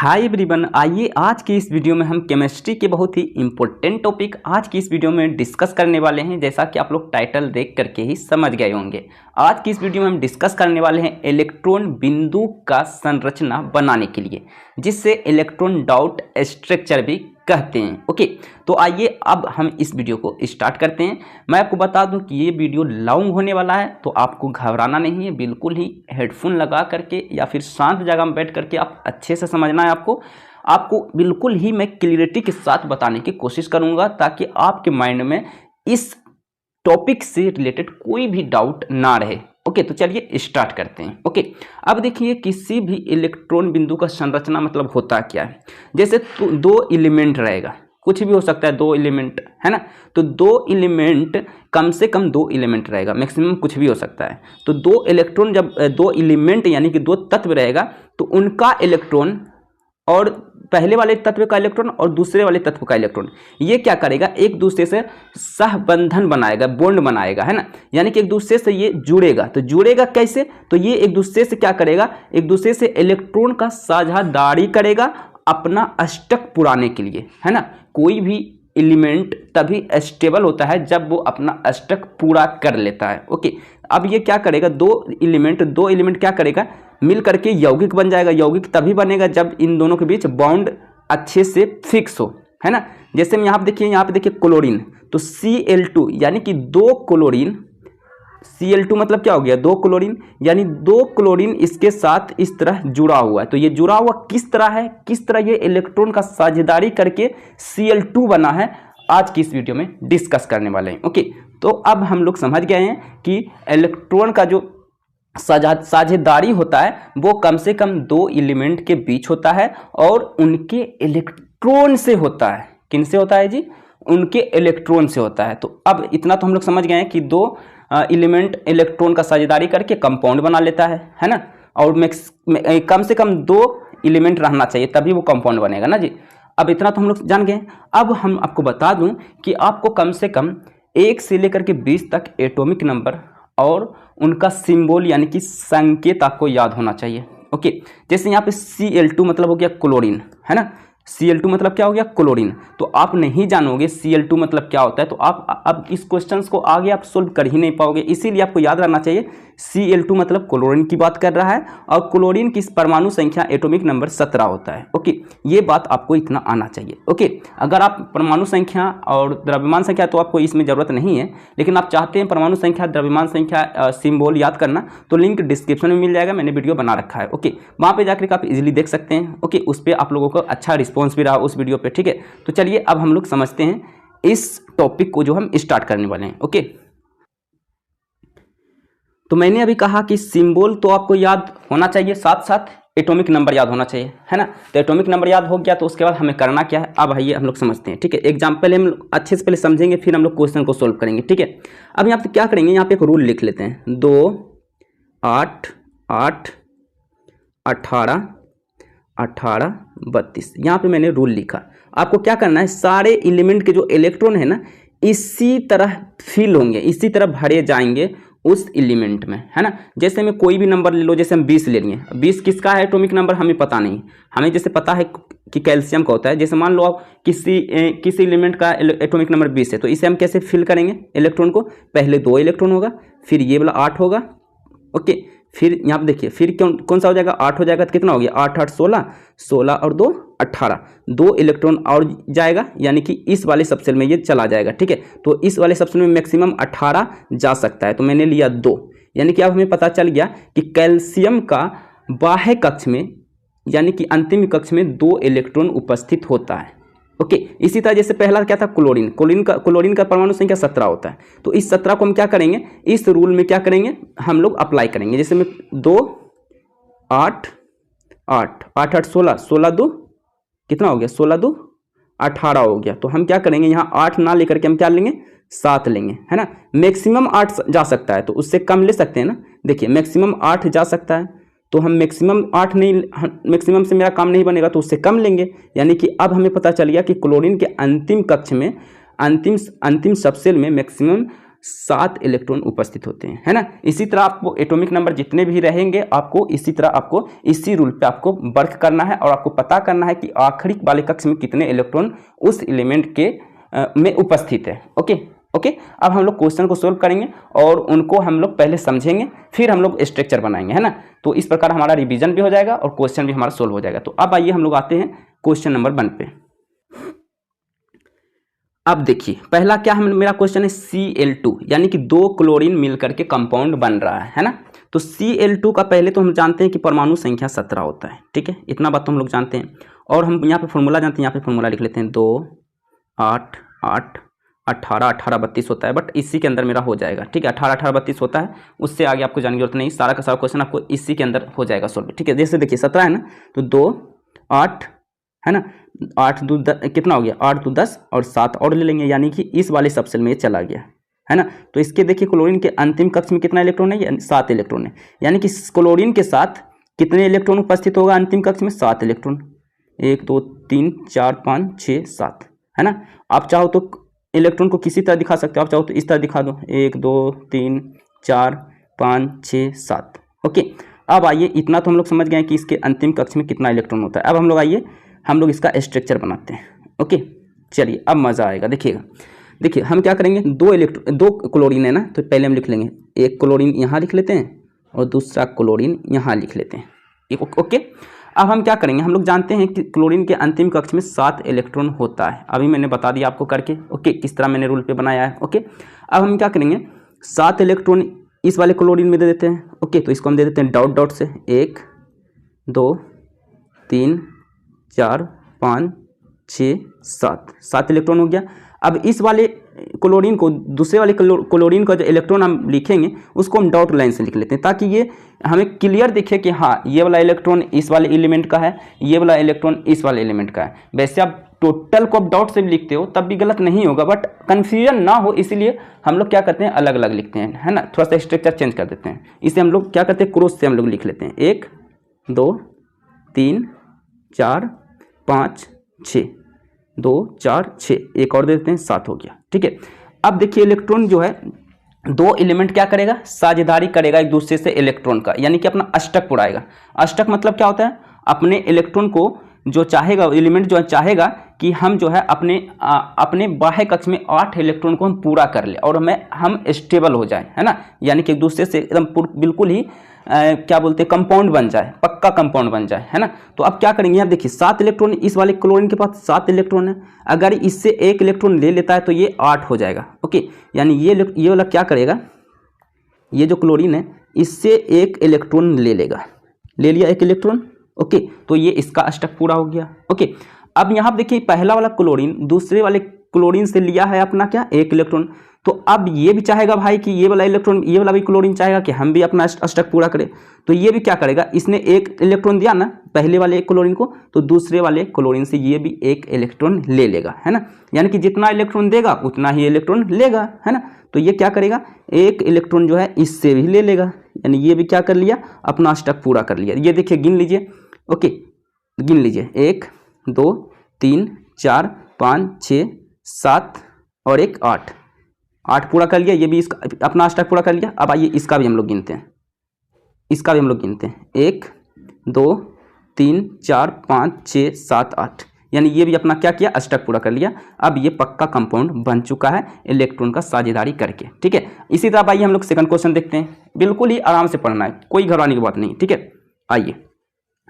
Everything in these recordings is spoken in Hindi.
हाय एवरीवन, आइए आज की इस वीडियो में हम केमिस्ट्री के बहुत ही इम्पोर्टेंट टॉपिक आज की इस वीडियो में डिस्कस करने वाले हैं। जैसा कि आप लोग टाइटल देख करके ही समझ गए होंगे। आज की इस वीडियो में हम डिस्कस करने वाले हैं इलेक्ट्रॉन बिंदु का संरचना बनाने के लिए, जिससे इलेक्ट्रॉन डॉट स्ट्रक्चर भी कहते हैं। ओके, तो आइए अब हम इस वीडियो को स्टार्ट करते हैं। मैं आपको बता दूं कि ये वीडियो लॉन्ग होने वाला है, तो आपको घबराना नहीं है। बिल्कुल ही हेडफोन लगा करके या फिर शांत जगह में बैठ करके आप अच्छे से समझना है। आपको बिल्कुल ही मैं क्लियरिटी के साथ बताने की कोशिश करूंगा, ताकि आपके माइंड में इस टॉपिक से रिलेटेड कोई भी डाउट ना रहे। ओके, तो चलिए स्टार्ट करते हैं। ओके, अब देखिए किसी भी इलेक्ट्रॉन बिंदु का संरचना मतलब होता क्या है। जैसे तो दो एलिमेंट रहेगा, कुछ भी हो सकता है, दो एलिमेंट है ना। तो दो एलिमेंट, कम से कम दो एलिमेंट रहेगा, मैक्सिमम कुछ भी हो सकता है। तो दो इलेक्ट्रॉन, जब दो एलिमेंट यानी कि दो तत्व रहेगा, तो उनका इलेक्ट्रॉन और पहले वाले तत्व का इलेक्ट्रॉन और दूसरे वाले तत्व का इलेक्ट्रॉन, ये क्या करेगा, एक दूसरे से सहबंधन बनाएगा, बॉन्ड बनाएगा, है ना। यानी कि एक दूसरे से ये जुड़ेगा। तो जुड़ेगा कैसे, तो ये एक दूसरे से क्या करेगा, एक दूसरे से इलेक्ट्रॉन का साझेदारी करेगा अपना अष्टक पुराने के लिए, है ना। कोई भी एलिमेंट तभी स्टेबल होता है जब वो अपना अष्टक पूरा कर लेता है। ओके, अब ये क्या करेगा, दो एलिमेंट क्या करेगा, मिल करके यौगिक बन जाएगा। यौगिक तभी बनेगा जब इन दोनों के बीच बॉन्ड अच्छे से फिक्स हो, है ना। जैसे हम यहाँ पे देखिए क्लोरीन, तो Cl2 यानी कि दो क्लोरीन, Cl2 मतलब क्या हो गया, दो क्लोरीन, यानी दो क्लोरीन इसके साथ इस तरह जुड़ा हुआ है। तो ये जुड़ा हुआ किस तरह है, किस तरह ये इलेक्ट्रॉन का साझेदारी करके Cl2 बना है, आज की इस वीडियो में डिस्कस करने वाले हैं। ओके, तो अब हम लोग समझ गए हैं कि इलेक्ट्रॉन का जो साझेदारी होता है वो कम से कम दो एलिमेंट के बीच होता है और उनके इलेक्ट्रॉन से होता है। किन से होता है जी, उनके इलेक्ट्रॉन से होता है। तो अब इतना तो हम लोग समझ गए हैं कि दो एलिमेंट इलेक्ट्रॉन का साझेदारी करके कंपाउंड बना लेता है ना। और कम से कम दो एलिमेंट रहना चाहिए, तभी वो कंपाउंड बनेगा ना जी। अब इतना तो हम लोग जान गए। अब हम आपको बता दूं कि आपको कम से कम 1 से लेकर के 20 तक एटॉमिक नंबर और उनका सिंबल यानी कि संकेत आपको याद होना चाहिए। ओके, जैसे यहाँ पे Cl2 मतलब हो गया क्लोरीन, है ना। Cl2 मतलब क्या हो गया, क्लोरीन। तो आप नहीं जानोगे Cl2 मतलब क्या होता है, तो आप अब इस क्वेश्चंस को आगे आप सोल्व कर ही नहीं पाओगे। इसीलिए आपको याद रखना चाहिए Cl2 मतलब क्लोरीन की बात कर रहा है, और क्लोरीन की परमाणु संख्या एटॉमिक नंबर 17 होता है। ओके, ये बात आपको इतना आना चाहिए। ओके, अगर आप परमाणु संख्या और द्रव्यमान संख्या, तो आपको इसमें ज़रूरत नहीं है, लेकिन आप चाहते हैं परमाणु संख्या, द्रव्यमान संख्या, सिंबल याद करना, तो लिंक डिस्क्रिप्शन में मिल जाएगा, मैंने वीडियो बना रखा है। ओके, वहाँ पर जाकर आप इजीली देख सकते हैं। ओके, उस पर आप लोगों को अच्छा रिस्पॉन्स भी रहा उस वीडियो पे, ठीक है। तो चलिए अब हम लोग समझते हैं इस टॉपिक को जो हम स्टार्ट करने वाले हैं। ओके, तो मैंने अभी कहा कि सिंबल तो आपको याद होना चाहिए, साथ साथ एटॉमिक नंबर याद होना चाहिए, है ना। तो एटॉमिक नंबर याद हो गया, तो उसके बाद हमें करना क्या है, अब आइए हम लोग समझते हैं, ठीक है। एग्जाम्पल हम अच्छे से पहले समझेंगे, फिर हम लोग क्वेश्चन को सोल्व करेंगे, ठीक है। अब यहाँ पे क्या करेंगे, यहाँ पे एक रूल लिख लेते हैं, 2 8 8 18 18 32। यहाँ पे मैंने रूल लिखा। आपको क्या करना है, सारे एलिमेंट के जो इलेक्ट्रॉन है ना, इसी तरह फिल होंगे, इसी तरह भरे जाएंगे उस एलिमेंट में, है ना। जैसे मैं कोई भी नंबर ले लो, जैसे हम 20 ले लिए, 20 किसका है एटॉमिक नंबर हमें पता नहीं। हमें जैसे पता है कि कैल्शियम का होता है। जैसे मान लो आप किसी एलिमेंट का एटॉमिक नंबर 20 है, तो इसे हम कैसे फिल करेंगे इलेक्ट्रॉन को, पहले 2 इलेक्ट्रॉन होगा, फिर ये वाला 8 होगा। ओके, फिर यहाँ पे देखिए, फिर कौन सा हो जाएगा, 8 हो जाएगा, तो कितना हो गया, 8 8 16, 16 और 2 18, 2 इलेक्ट्रॉन और जाएगा, यानी कि इस वाले सबसेल में ये चला जाएगा, ठीक है। तो इस वाले सबसेल में मैक्सिमम 18 जा सकता है, तो मैंने लिया 2। यानी कि अब हमें पता चल गया कि कैल्शियम का बाह्य कक्ष में यानी कि अंतिम कक्ष में 2 इलेक्ट्रॉन उपस्थित होता है। ओके, इसी तरह जैसे पहला क्या था, क्लोरीन का परमाणु संख्या 17 होता है। तो इस 17 को हम क्या करेंगे, इस रूल में क्या करेंगे, हम लोग अप्लाई करेंगे। जैसे में 2 8 8 8 8 16, 16 2 कितना हो गया, 16 2 18 हो गया। तो हम क्या करेंगे, यहाँ 8 ना लेकर के हम क्या लेंगे, 7 लेंगे, है ना। मैक्सिमम 8 जा सकता है, तो उससे कम ले सकते हैं ना। देखिए मैक्सिमम 8 जा सकता है, तो हम मैक्सिमम 8 नहीं, मैक्सिमम से मेरा काम नहीं बनेगा, तो उससे कम लेंगे। यानी कि अब हमें पता चल गया कि क्लोरीन के अंतिम कक्ष में अंतिम सबसेल में मैक्सिमम 7 इलेक्ट्रॉन उपस्थित होते हैं, है ना। इसी तरह आपको एटॉमिक नंबर जितने भी रहेंगे आपको इसी तरह आपको इसी रूल पे आपको वर्क करना है और आपको पता करना है कि आखिरी वाले कक्ष में कितने इलेक्ट्रॉन उस एलिमेंट के में उपस्थित है। ओके, अब हम लोग क्वेश्चन को सोल्व करेंगे और उनको हम लोग पहले समझेंगे, फिर हम लोग स्ट्रक्चर बनाएंगे, है ना। तो इस प्रकार हमारा रिवीजन भी हो जाएगा और क्वेश्चन भी हमारा सोल्व हो जाएगा। तो अब आइए हम लोग आते हैं क्वेश्चन नंबर 1 पे। अब देखिए पहला क्या मेरा क्वेश्चन है Cl2, यानी कि 2 क्लोरीन मिलकर के कंपाउंड बन रहा है ना। तो Cl2 का पहले तो हम जानते हैं कि परमाणु संख्या 17 होता है, ठीक है, इतना बात तो हम लोग जानते हैं। और हम यहाँ पे फॉर्मूला जानते हैं, यहाँ पे फॉर्मूला लिख लेते हैं 2 8 8 18 18 32 होता है, बट इसी के अंदर मेरा हो जाएगा, ठीक है। 18 18 32 होता है, उससे आगे आपको जानने की जरूरत नहीं, सारा का सारा क्वेश्चन आपको इसी के अंदर हो जाएगा सोल्व, ठीक है। जैसे देखिए 17 है ना, तो 2 8 है ना, 8 2 10 कितना हो गया, 8 2 10 और 7 और ले लेंगे, यानी कि इस वाले सबसेल में ये चला गया, है ना। तो इसके देखिए क्लोरीन के अंतिम कक्ष में कितना इलेक्ट्रॉन है, 7 इलेक्ट्रॉन है, यानी कि क्लोरीन के साथ कितने इलेक्ट्रॉन उपस्थित होगा अंतिम कक्ष में, 7 इलेक्ट्रॉन, 1 2 3 4 5 6 7, है ना। आप चाहो तो इलेक्ट्रॉन को किसी तरह दिखा सकते हो, आप चाहो तो इस तरह दिखा दो, 1 2 3 4 5 6 7। ओके, अब आइए इतना तो हम लोग समझ गए कि इसके अंतिम कक्ष में कितना इलेक्ट्रॉन होता है। अब हम लोग आइए हम लोग इसका स्ट्रक्चर बनाते हैं। ओके चलिए अब मज़ा आएगा। देखिएगा, देखिए हम क्या करेंगे, 2 क्लोरीन है ना, तो पहले हम लिख लेंगे, एक क्लोरीन यहाँ लिख लेते हैं और दूसरा क्लोरीन यहाँ लिख लेते हैं। ओके, अब हम क्या करेंगे, हम लोग जानते हैं कि क्लोरीन के अंतिम कक्ष में 7 इलेक्ट्रॉन होता है, अभी मैंने बता दिया आपको करके। ओके, किस तरह मैंने रूल पे बनाया है। ओके, अब हम क्या करेंगे, 7 इलेक्ट्रॉन इस वाले क्लोरीन में दे देते हैं। ओके, तो इसको हम दे देते हैं डॉट डॉट से, 1 2 3 4 5 6 7 इलेक्ट्रॉन हो गया। अब इस वाले क्लोरीन को, दूसरे वाले क्लोरीन का जो इलेक्ट्रॉन हम लिखेंगे उसको हम डॉट लाइन से लिख लेते हैं, ताकि ये हमें क्लियर दिखे कि हाँ ये वाला इलेक्ट्रॉन इस वाले एलिमेंट का है, ये वाला इलेक्ट्रॉन इस वाले एलिमेंट का है। वैसे आप टोटल को आप डॉट से भी लिखते हो तब भी गलत नहीं होगा, बट कन्फ्यूजन ना हो इसलिए हम लोग क्या करते हैं, अलग अलग लिखते हैं, है ना। थोड़ा सा स्ट्रक्चर चेंज कर देते हैं, इसे हम लोग क्या करते हैं, क्रॉस से हम लोग लिख लेते हैं, 1 2 3 4 5 6 2 4 6, एक और दे देते हैं, 7 हो गया, ठीक है। अब देखिए इलेक्ट्रॉन जो है, 2 एलिमेंट क्या करेगा, साझेदारी करेगा एक दूसरे से इलेक्ट्रॉन का, यानी कि अपना अष्टक उड़ाएगा। अष्टक मतलब क्या होता है, अपने इलेक्ट्रॉन को जो चाहेगा, एलिमेंट जो चाहेगा कि हम जो है अपने बाह्य कक्ष में 8 इलेक्ट्रॉन को हम पूरा कर ले और हम स्टेबल हो जाए, है ना, यानी कि एक दूसरे से एकदम बिल्कुल ही क्या बोलते हैं, कंपाउंड बन जाए, पक्का कंपाउंड बन जाए, है ना। तो अब क्या करेंगे, यहाँ देखिए 7 इलेक्ट्रॉन, इस वाले क्लोरीन के पास 7 इलेक्ट्रॉन है, अगर इससे 1 इलेक्ट्रॉन ले लेता है तो ये 8 हो जाएगा। ओके, यानी ये वाला क्या करेगा, ये जो क्लोरीन है इससे 1 इलेक्ट्रॉन ले लेगा, ले लिया 1 इलेक्ट्रॉन। ओके, तो ये इसका अष्टक पूरा हो गया। ओके, अब यहाँ देखिए पहला वाला क्लोरीन दूसरे वाले क्लोरीन से लिया है अपना क्या, 1 इलेक्ट्रॉन, तो अब ये भी चाहेगा भाई कि ये वाला इलेक्ट्रॉन, ये वाला भी क्लोरीन चाहेगा कि हम भी अपना अष्टक पूरा करें, तो ये भी क्या करेगा, इसने 1 इलेक्ट्रॉन दिया ना पहले वाले क्लोरीन को, तो दूसरे वाले क्लोरीन से ये भी 1 इलेक्ट्रॉन ले लेगा, है ना। यानी कि जितना इलेक्ट्रॉन देगा उतना ही इलेक्ट्रॉन लेगा, है ना। तो ये क्या करेगा, 1 इलेक्ट्रॉन जो है इससे भी ले लेगा, यानी ये भी क्या कर लिया, अपना अष्टक पूरा कर लिया। ये देखिए गिन लीजिए, ओके गिन लीजिए, 1 2 3 4 5 6 7 और 1 8, 8 पूरा कर लिया, ये भी इसका अपना अष्टक पूरा कर लिया। अब आइए इसका भी हम लोग गिनते हैं, इसका भी हम लोग गिनते हैं, 1 2 3 4 5 6 7 8, यानी ये भी अपना क्या किया, अष्टक पूरा कर लिया। अब ये पक्का कंपाउंड बन चुका है इलेक्ट्रॉन का साझेदारी करके, ठीक है। इसी तरह आइए हम लोग सेकंड क्वेश्चन देखते हैं, बिल्कुल ही आराम से पढ़ना है, कोई घबराने की बात नहीं, ठीक है। आइए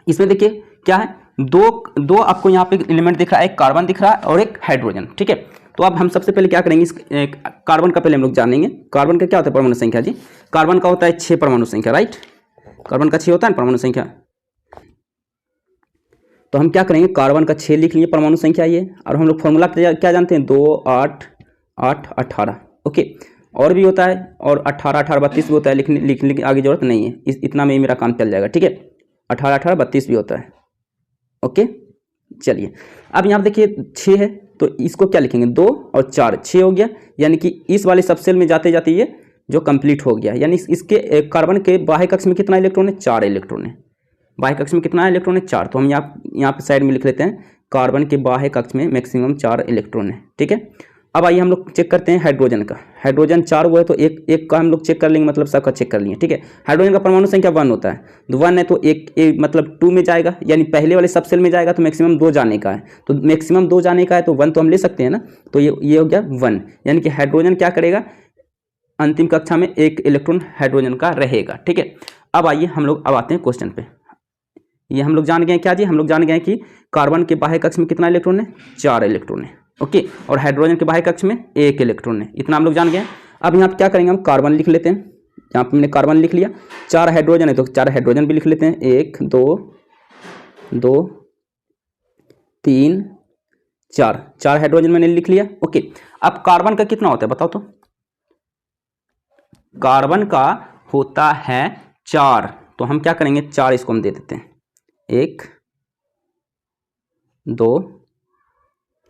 इसमें देखिए क्या है, दो आपको यहाँ पे एलिमेंट दिख रहा है, एक कार्बन दिख रहा है और एक हाइड्रोजन, ठीक है। तो अब हम सबसे पहले क्या करेंगे, इस कार्बन का पहले हम लोग जानेंगे। कार्बन का क्या होता है परमाणु संख्या जी, कार्बन का होता है 6 परमाणु संख्या, राइट, कार्बन का 6 होता है परमाणु संख्या। तो हम क्या करेंगे, कार्बन का 6 लिख लिए परमाणु संख्या ये, और हम लोग फॉर्मूला क्या जानते हैं, 2 8 8 18। ओके, और भी होता है, और 18 18 32 भी होता है, लिखने की आगे जरूरत नहीं है, इतना में ही मेरा काम चल जाएगा, ठीक है। 18 18 32 भी होता है। ओके चलिए, अब यहाँ देखिए 6 है, तो इसको क्या लिखेंगे, 2 और 4, 6 हो गया, यानी कि इस वाले सबसेल में जाते जाते ये जो कंप्लीट हो गया, यानी इसके कार्बन के बाह्य कक्ष में कितना इलेक्ट्रॉन है, 4 इलेक्ट्रॉन है, बाह्य कक्ष में कितना इलेक्ट्रॉन है, 4। तो हम यहाँ पे साइड में लिख लेते हैं, कार्बन के बाह्य कक्ष में मैक्सिमम 4 इलेक्ट्रॉन है, ठीक है। अब आइए हम लोग चेक करते हैं हाइड्रोजन का। हाइड्रोजन 4 हुआ है तो एक का हम लोग चेक कर लेंगे, मतलब सबका चेक कर लिए, ठीक है। हाइड्रोजन का परमाणु संख्या 1 होता है, तो 1 है तो एक मतलब 2 में जाएगा, यानी पहले वाले सब सेल में जाएगा तो मैक्सिमम 2 जाने का है, तो मैक्सिमम 2 जाने का है तो 1 तो हम ले सकते हैं ना, तो ये हो गया 1, यानी कि हाइड्रोजन क्या करेगा, अंतिम कक्षा में 1 इलेक्ट्रॉन हाइड्रोजन का रहेगा, ठीक है। अब आइए हम लोग अब आते हैं क्वेश्चन पे। ये हम लोग जान गए क्या जी, हम लोग जान गए कि कार्बन के बाह्य कक्ष में कितना इलेक्ट्रॉन है, 4 इलेक्ट्रॉन है, ओके, और हाइड्रोजन के बाह्य कक्ष में 1 इलेक्ट्रॉन है, इतना हम लोग जान गए। अब यहाँ पे क्या करेंगे, हम कार्बन लिख लेते हैं, यहाँ पे हमने कार्बन लिख लिया, 4 हाइड्रोजन है तो 4 हाइड्रोजन भी लिख लेते हैं, 1 2 2 3 4 हाइड्रोजन मैंने लिख लिया, ओके। अब कार्बन का कितना होता है बताओ तो, कार्बन का होता है 4, तो हम क्या करेंगे 4 इसको हम दे देते हैं, 1 2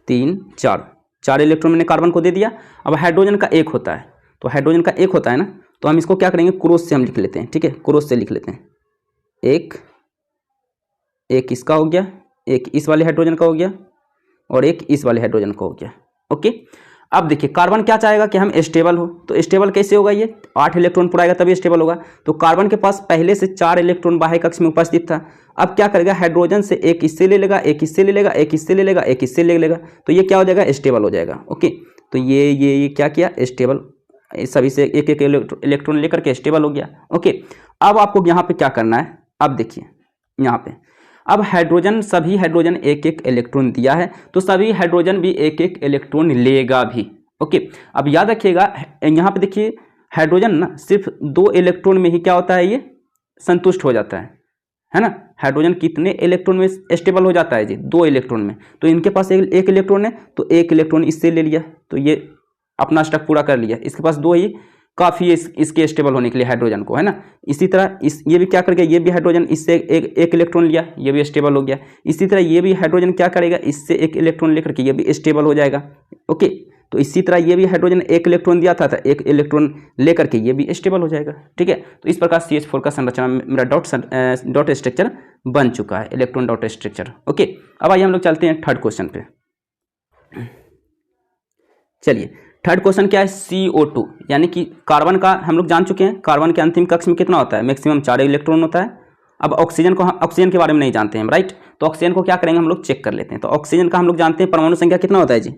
3 4 इलेक्ट्रॉन मैंने कार्बन को दे दिया। अब हाइड्रोजन का 1 होता है, तो हाइड्रोजन का 1 होता है ना, तो हम इसको क्या करेंगे क्रॉस से हम लिख लेते हैं, ठीक है, क्रॉस से लिख लेते हैं, एक इसका हो गया, एक इस वाले हाइड्रोजन का हो गया, और एक इस वाले हाइड्रोजन का हो गया, ओके। अब देखिए कार्बन क्या चाहेगा कि हम स्टेबल हो, तो स्टेबल कैसे होगा, ये 8 इलेक्ट्रॉन पुराएगा तभी स्टेबल होगा, तो कार्बन के पास पहले से 4 इलेक्ट्रॉन बाह्य कक्ष में उपस्थित था। अब क्या करेगा, हाइड्रोजन से एक इससे ले लेगा, एक इससे ले लेगा, एक इससे ले लेगा, एक इससे ले लेगा, तो ये क्या हो जाएगा, स्टेबल हो जाएगा, ओके। तो ये क्या किया, स्टेबल, सभी से एक एक इलेक्ट्रॉन लेकर के स्टेबल हो गया, ओके। अब आपको यहाँ पे क्या करना है, अब देखिए यहाँ पे, अब हाइड्रोजन, सभी हाइड्रोजन एक एक इलेक्ट्रॉन दिया है, तो सभी हाइड्रोजन भी एक एक इलेक्ट्रॉन लेगा भी, ओके। अब याद रखिएगा यहाँ पे देखिए हाइड्रोजन ना सिर्फ 2 इलेक्ट्रॉन में ही क्या होता है, ये संतुष्ट हो जाता है ना। हाइड्रोजन कितने इलेक्ट्रॉन में स्टेबल हो जाता है जी, 2 इलेक्ट्रॉन में, तो इनके पास एक इलेक्ट्रॉन है तो 1 इलेक्ट्रॉन इससे ले लिया, तो ये अपना स्टक पूरा कर लिया, इसके पास 2 ही काफ़ी है इसके स्टेबल होने के लिए हाइड्रोजन को, है ना। इसी तरह ये भी क्या कर गया, ये भी हाइड्रोजन इससे एक इलेक्ट्रॉन लिया, ये भी स्टेबल हो गया। इसी तरह ये भी हाइड्रोजन क्या करेगा, इससे 1 इलेक्ट्रॉन लेकर के ये भी स्टेबल हो जाएगा, ओके। तो इसी तरह ये भी हाइड्रोजन 1 इलेक्ट्रॉन दिया था 1 इलेक्ट्रॉन लेकर के ये भी स्टेबल हो जाएगा, ठीक है। तो इस प्रकार CH4 का संरचना मेरा डॉट स्ट्रक्चर बन चुका है, इलेक्ट्रॉन डॉट स्ट्रक्चर, ओके। अब आइए हम लोग चलते हैं थर्ड क्वेश्चन पे। चलिए थर्ड क्वेश्चन क्या है, CO2, यानी कि कार्बन का हम लोग जान चुके हैं, कार्बन के अंतिम कक्ष में कितना होता है, मैक्सिमम 4 इलेक्ट्रॉन होता है। अब ऑक्सीजन के बारे में नहीं जानते हैं, राइट, तो ऑक्सीजन को क्या करेंगे हम लोग चेक कर लेते हैं। तो ऑक्सीजन का हम लोग जानते हैं परमाणु संख्या कितना होता है जी,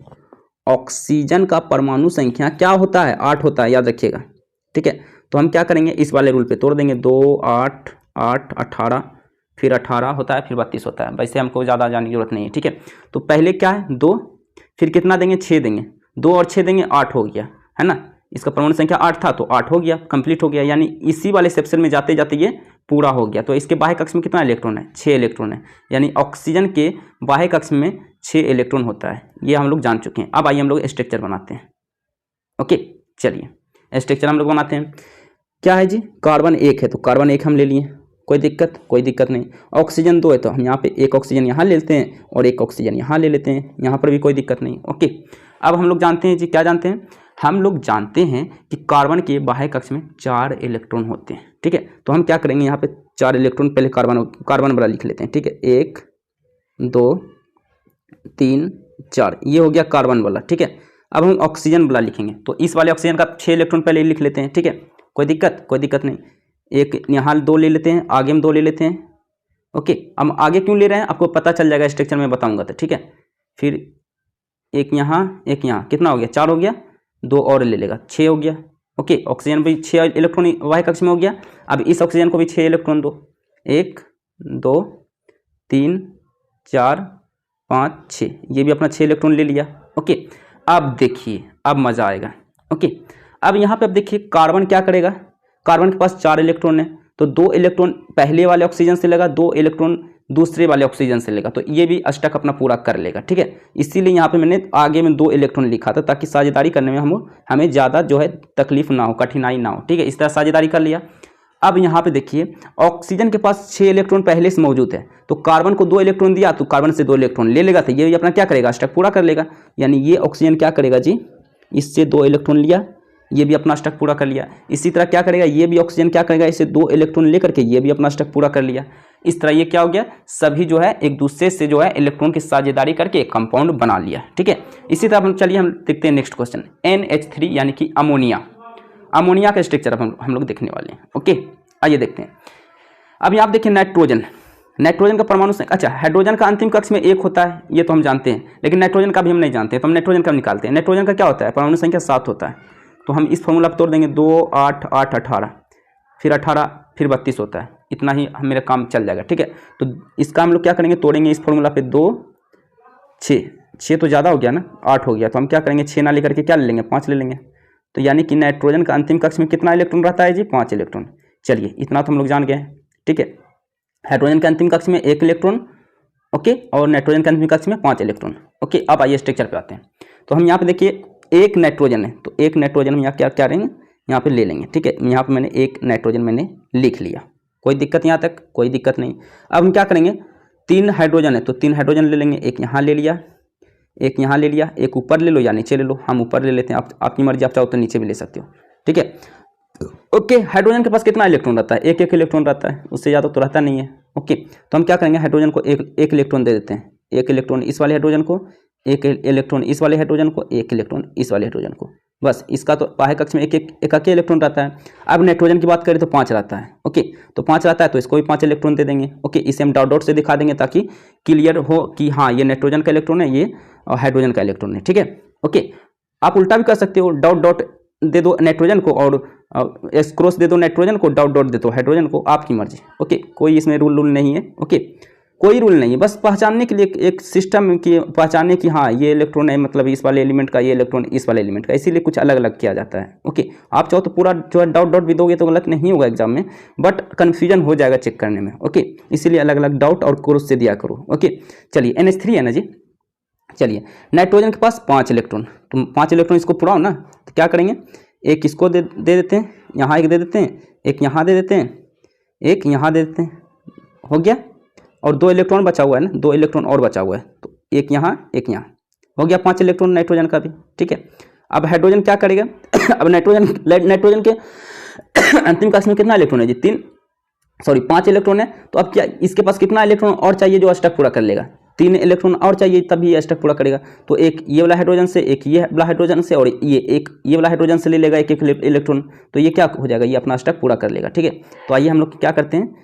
ऑक्सीजन का परमाणु संख्या क्या होता है, 8 होता है, याद रखिएगा, ठीक है। तो हम क्या करेंगे, इस वाले रूल पे तोड़ देंगे, 2 8 8 18, फिर 18 होता है, फिर 32 होता है, वैसे हमको ज़्यादा जानने की जरूरत नहीं है, ठीक है। तो पहले क्या है 2, फिर कितना देंगे 6 देंगे, 2 और 6 देंगे 8 हो गया, है ना। इसका परमाणु संख्या 8 था तो 8 हो गया, कंप्लीट हो गया, यानी इसी वाले सेक्शन में जाते जाते ये पूरा हो गया। तो इसके बाह्य कक्ष में कितना इलेक्ट्रॉन है, 6 इलेक्ट्रॉन है, यानी ऑक्सीजन के बाह्य कक्ष में 6 इलेक्ट्रॉन होता है, ये हम लोग जान चुके हैं। अब आइए हम लोग स्ट्रक्चर बनाते हैं, ओके। चलिए स्ट्रक्चर हम लोग बनाते हैं, क्या है जी, कार्बन 1 है तो कार्बन 1 हम ले लिए, कोई दिक्कत नहीं। ऑक्सीजन 2 है तो हम यहाँ पे 1 ऑक्सीजन यहाँ ले लेते हैं और 1 ऑक्सीजन यहाँ ले लेते हैं, यहाँ पर भी कोई दिक्कत नहीं, ओके। अब हम लोग जानते हैं जी, क्या जानते हैं, हम लोग जानते हैं कि कार्बन के बाह्य कक्ष में 4 इलेक्ट्रॉन होते हैं, ठीक है। तो हम क्या करेंगे, यहाँ पे 4 इलेक्ट्रॉन पहले कार्बन वाला लिख लेते हैं, ठीक है, 1 2 3 4, ये हो गया कार्बन वाला, ठीक है। अब हम ऑक्सीजन वाला लिखेंगे, तो इस वाले ऑक्सीजन का 6 इलेक्ट्रॉन पहले लिख लेते हैं, ठीक है, कोई दिक्कत नहीं। एक यहाँ 2 ले लेते हैं, आगे हम 2 ले लेते हैं, ओके। हम आगे क्यों ले रहे हैं आपको पता चल जाएगा स्ट्रक्चर में बताऊंगा, तो ठीक है। फिर एक यहाँ कितना हो गया, 4 हो गया, 2 और ले लेगा, 6 हो गया, ओके। ऑक्सीजन भी 6 इलेक्ट्रॉन बाह्य कक्ष में हो गया। अब इस ऑक्सीजन को भी 6 इलेक्ट्रॉन दो, 1 2 3 4 5 6, ये भी अपना 6 इलेक्ट्रॉन ले लिया, ओके। अब देखिए अब मज़ा आएगा, ओके। अब यहाँ पे अब देखिए कार्बन क्या करेगा, कार्बन के पास 4 इलेक्ट्रॉन है तो 2 इलेक्ट्रॉन पहले वाले ऑक्सीजन से लेगा, 2 इलेक्ट्रॉन दूसरे वाले ऑक्सीजन से लेगा, तो ये भी अष्टक अपना पूरा कर लेगा, ठीक है। इसीलिए यहाँ पे मैंने आगे में 2 इलेक्ट्रॉन लिखा था ताकि साझेदारी करने में हमें ज़्यादा जो है तकलीफ ना हो, कठिनाई ना हो, ठीक है। इस तरह साझेदारी कर लिया। अब यहाँ पे देखिए ऑक्सीजन के पास 6 इलेक्ट्रॉन पहले से मौजूद है, तो कार्बन को 2 इलेक्ट्रॉन दिया तो कार्बन से 2 इलेक्ट्रॉन ले लेगा, तो ये भी अपना क्या करेगा, अष्टक पूरा कर लेगा। यानी ये ऑक्सीजन क्या करेगा जी, इससे 2 इलेक्ट्रॉन लिया, ये भी अपना स्टक पूरा कर लिया। इसी तरह क्या करेगा, ये भी ऑक्सीजन क्या करेगा, इसे 2 इलेक्ट्रॉन लेकर के ये भी अपना स्टक पूरा कर लिया। इस तरह ये क्या हो गया, सभी जो है एक दूसरे से जो है इलेक्ट्रॉन की साझेदारी करके कंपाउंड बना लिया। ठीक है, इसी तरह हम चलिए हम देखते हैं नेक्स्ट क्वेश्चन, NH3 यानी कि अमोनिया। अमोनिया का स्ट्रक्चर अब हम लोग देखने वाले हैं। ओके, आइए देखते हैं। अब यहाँ आप देखिए नाइट्रोजन, नाइट्रोजन का परमाणु संख्या, अच्छा हाइड्रोजन का अंतिम कक्ष में 1 होता है, ये तो हम जानते हैं, लेकिन नाइट्रोजन का भी हम नहीं जानते, तो हम नाइट्रोजन का निकालते हैं। नाइट्रोजन का क्या होता है, परमाणु संख्या 7 होता है, तो हम इस फॉर्मूला पर तोड़ देंगे, 2 8 8 18, फिर 18 फिर 32 होता है, इतना ही मेरा काम चल जाएगा। ठीक है, तो इसका हम लोग क्या करेंगे, तोड़ेंगे इस फॉर्मूला पे, 2 6 तो ज़्यादा हो गया ना, 8 हो गया, तो हम क्या करेंगे 6 ना लेकर के क्या ले लेंगे, 5 ले लेंगे। तो यानी कि नाइट्रोजन का अंतिम कक्ष में कितना इलेक्ट्रॉन रहता है जी, 5 इलेक्ट्रॉन। चलिए इतना तो हम लोग जान गए। ठीक है, हाइड्रोजन के अंतिम कक्ष में 1 इलेक्ट्रॉन, ओके, और नाइट्रोजन के अंतिम कक्ष में 5 इलेक्ट्रॉन। ओके, अब आइए स्ट्रक्चर पे आते हैं। तो हम यहाँ पे देखिए एक नाइट्रोजन है, तो एक नाइट्रोजन हम यहाँ क्या क्या रहेंगे, यहाँ पे ले लेंगे। ठीक है, यहाँ पे मैंने एक नाइट्रोजन मैंने लिख लिया, कोई दिक्कत यहाँ तक, कोई दिक्कत नहीं। अब हम क्या करेंगे, 3 हाइड्रोजन है तो 3 हाइड्रोजन ले लेंगे, एक यहाँ ले लिया, एक यहाँ ले लिया, एक ऊपर ले लो या नीचे ले लो, हम ऊपर ले लेते हैं, आपकी मर्जी, आप चाहो तो नीचे भी ले सकते हो। ठीक है, ओके, हाइड्रोजन के पास कितना इलेक्ट्रॉन रहता है, एक इलेक्ट्रॉन रहता है, उससे ज़्यादा तो रहता नहीं है। ओके, तो हम क्या करेंगे, हाइड्रोजन को एक इलेक्ट्रॉन दे देते हैं, एक इलेक्ट्रॉन इस वाले हाइड्रोजन को, एक इलेक्ट्रॉन इस वाले हाइड्रोजन को, एक इलेक्ट्रॉन इस वाले हाइड्रोजन को, बस। इसका तो बाह्य कक्ष में एक इलेक्ट्रॉन रहता है। अब नाइट्रोजन की बात करें तो 5 रहता है। ओके, तो 5 रहता है तो इसको भी 5 इलेक्ट्रॉन दे देंगे। ओके, इसे हम डॉट डॉट से दिखा देंगे ताकि क्लियर हो कि हाँ ये नाइट्रोजन का इलेक्ट्रॉन है, ये हाइड्रोजन का इलेक्ट्रॉन है। ठीक है, ओके, आप उल्टा भी कर सकते हो, डॉट डॉट दे दो नाइट्रोजन को और क्रॉस दे दो नाइट्रोजन को, डॉट डॉट दे दो हाइड्रोजन को, आपकी मर्जी। ओके, कोई इसमें रूल नहीं है। ओके, कोई रूल नहीं है, बस पहचानने के लिए एक सिस्टम की पहचानने की, हाँ ये इलेक्ट्रॉन है, मतलब इस वाले एलिमेंट का, ये इलेक्ट्रॉन इस वाले एलिमेंट का, इसीलिए कुछ अलग अलग किया जाता है। ओके, आप चाहो तो पूरा जो है डॉट डॉट भी दोगे तो गलत नहीं होगा एग्जाम में, बट कन्फ्यूजन हो जाएगा चेक करने में। ओके, इसीलिए अलग अलग डॉट और क्रॉस से दिया करो। ओके, चलिए NH3 है ना जी। चलिए नाइट्रोजन के पास 5 इलेक्ट्रॉन, तो 5 इलेक्ट्रॉन इसको पुराओ ना, तो क्या करेंगे, एक इसको दे देते हैं, यहाँ एक दे देते हैं, एक यहाँ दे देते हैं, एक यहाँ दे देते हैं, हो गया। और 2 इलेक्ट्रॉन बचा हुआ है ना, 2 इलेक्ट्रॉन और बचा हुआ है, तो एक यहाँ एक यहाँ, हो गया 5 इलेक्ट्रॉन नाइट्रोजन का भी। ठीक है, अब हाइड्रोजन क्या करेगा अब नाइट्रोजन के अंतिम कक्ष में कितना इलेक्ट्रॉन है जी, 5 इलेक्ट्रॉन है, तो अब क्या इसके पास कितना इलेक्ट्रॉन और चाहिए जो अष्टक पूरा कर लेगा, 3 इलेक्ट्रॉन और चाहिए तभी ये अष्टक पूरा करेगा। तो एक ये वाला हाइड्रोजन से, एक ये वाला हाइड्रोजन से, और ये वाला हाइड्रोजन से ले लेगा एक इलेक्ट्रॉन, तो ये क्या हो जाएगा, ये अपना अष्टक पूरा कर लेगा। ठीक है, तो आइए हम लोग क्या करते हैं,